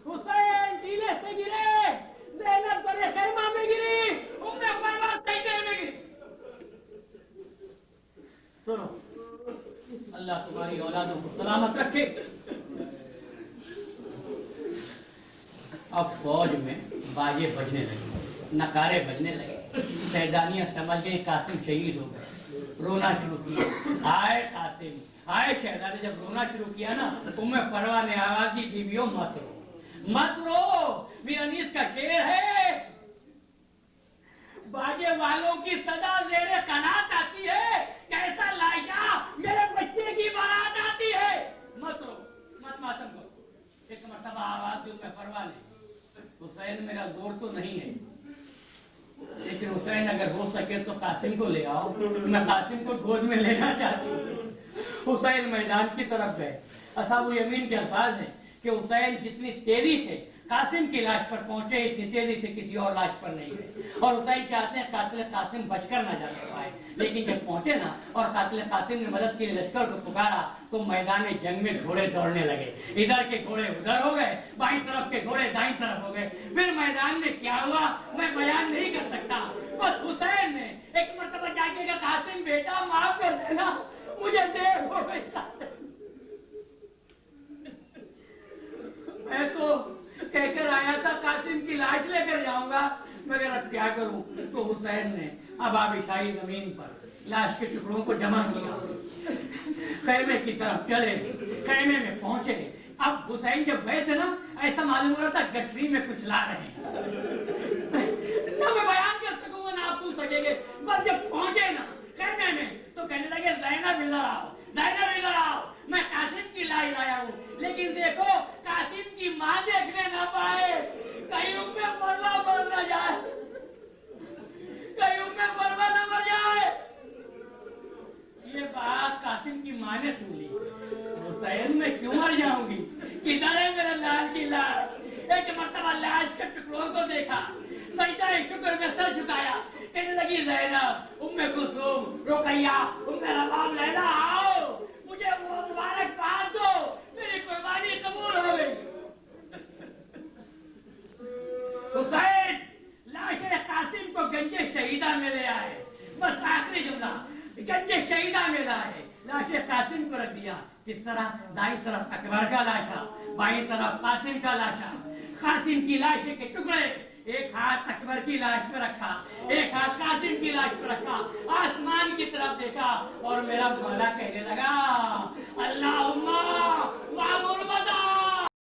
حسین ٹیلے سے گرے, زینب در خیمہ میں گری, ام فروا سجدے میں گری. سنو, اللہ تمہاری اولادوں کو سلامت رکھے. اب فوج میں باجے بجنے لگے, نکارے بجنے لگے, میدانیاں سمجھ گئے قاسم شہید ہو گئے, رونا شروع کیا. آئے قاسم, آئے شہزادے. جب رونا شروع کیا نا, ام فروا نے آواز دی, بیویوں مت رو, مت رو, میر انیس کا شعر ہے, باجے والوں کی صدا زیر قنات آتی ہے, کیسا لائشہ میرے بچے کی بارات آتی ہے. مت رو, مت ماتم کرو. ایک مرتبہ آواز دی ام فروا نے, حسین میرا زور تو نہیں ہے, لیکن حسین اگر ہو سکے تو قاسم کو لے آؤ, میں قاسم کو گود میں لینا چاہتی ہوں. حسین میدان کی طرف گئے. اصحاب الیمین کے الفاظ ہیں کہ حسین جتنی تیزی سے قاسم کی لاش پر پہنچے, اتنی تیزی سے کسی اور لاش پر نہیں گئے. اور حسین چاہتے ہیں قاتل قاسم بچ کر نہ جا پائے, لیکن جب پہنچے نا اور قاتل قاسم نے مدد کے لیے لشکر کو پکارا تو میدان جنگ میں گھوڑے دوڑنے لگے. ادھر کے گھوڑے ادھر ہو گئے, بائیں طرف کے گھوڑے دائیں طرف ہو گئے. پھر میدان میں کیا ہوا میں بیان نہیں کر سکتا. بس حسین نے ایک مرتبہ جا کے کہا, قاسم بیٹا معاف کر دینا, مجھے دیر ہو گئی. میں تو کہہ کر آیا تھا قاسم کی لاش لے کر جاؤں گا, مگر اب کیا کروں. تو حسین نے اب آبشائی زمین پر لاش کے ٹکڑوں کو جمع کیا, خیمے کی طرف چلے, خیمے میں پہنچے. اب حسین جب گئے تھے نا, ایسا معلوم ہو رہا تھا گٹری میں کچھ لا رہے ہیں. نہ میں بیان کر سکوں گا نہ آپ سن سکیں گے. بس جب پہنچے نا خیمے میں تو کہنے لگے, زینب ادھر آؤ, زینب ادھر آؤ, میں قاسم کی لاش لایا ہوں, لیکن دیکھو قاسم کی ماں دیکھنے نہ پائے, کہیں ام فروا مر نہ جائے, کہیں ام فروا نہ مر جائے. یہ بات قاسم کی ماں نے سن لی. حسین میں کیوں مر جاؤں گی, کدھر ہے میرے لال کی لاش. ایک مرتبہ لاش کے ٹکڑوں کو دیکھا, سجدہ شکر میں سر جھکایا, کہنے لگی زینب, ام کلثوم, رقیہ, ام رباب, لیلا آؤ, مجھے وہ مبارک بات دو, میری قربانی قبول ہو گئی. حسین لاش قاسم کو گنج شہیدہ میں لے آئے. بس آخری جملہ, گنج شہیدہ میں لائے, لاش قاسم کو رکھ دیا. کس طرح, دائیں طرف اکبر کا لاشا, بائیں طرف قاسم کا لاشا. قاسم کی لاش کے ٹکڑے, ایک ہاتھ اکبر کی لاش پہ رکھا, ایک ہاتھ قاسم کی لاش پہ رکھا, آسمان کی طرف دیکھا, اور میرا مولا کہنے لگا, اللہم وامر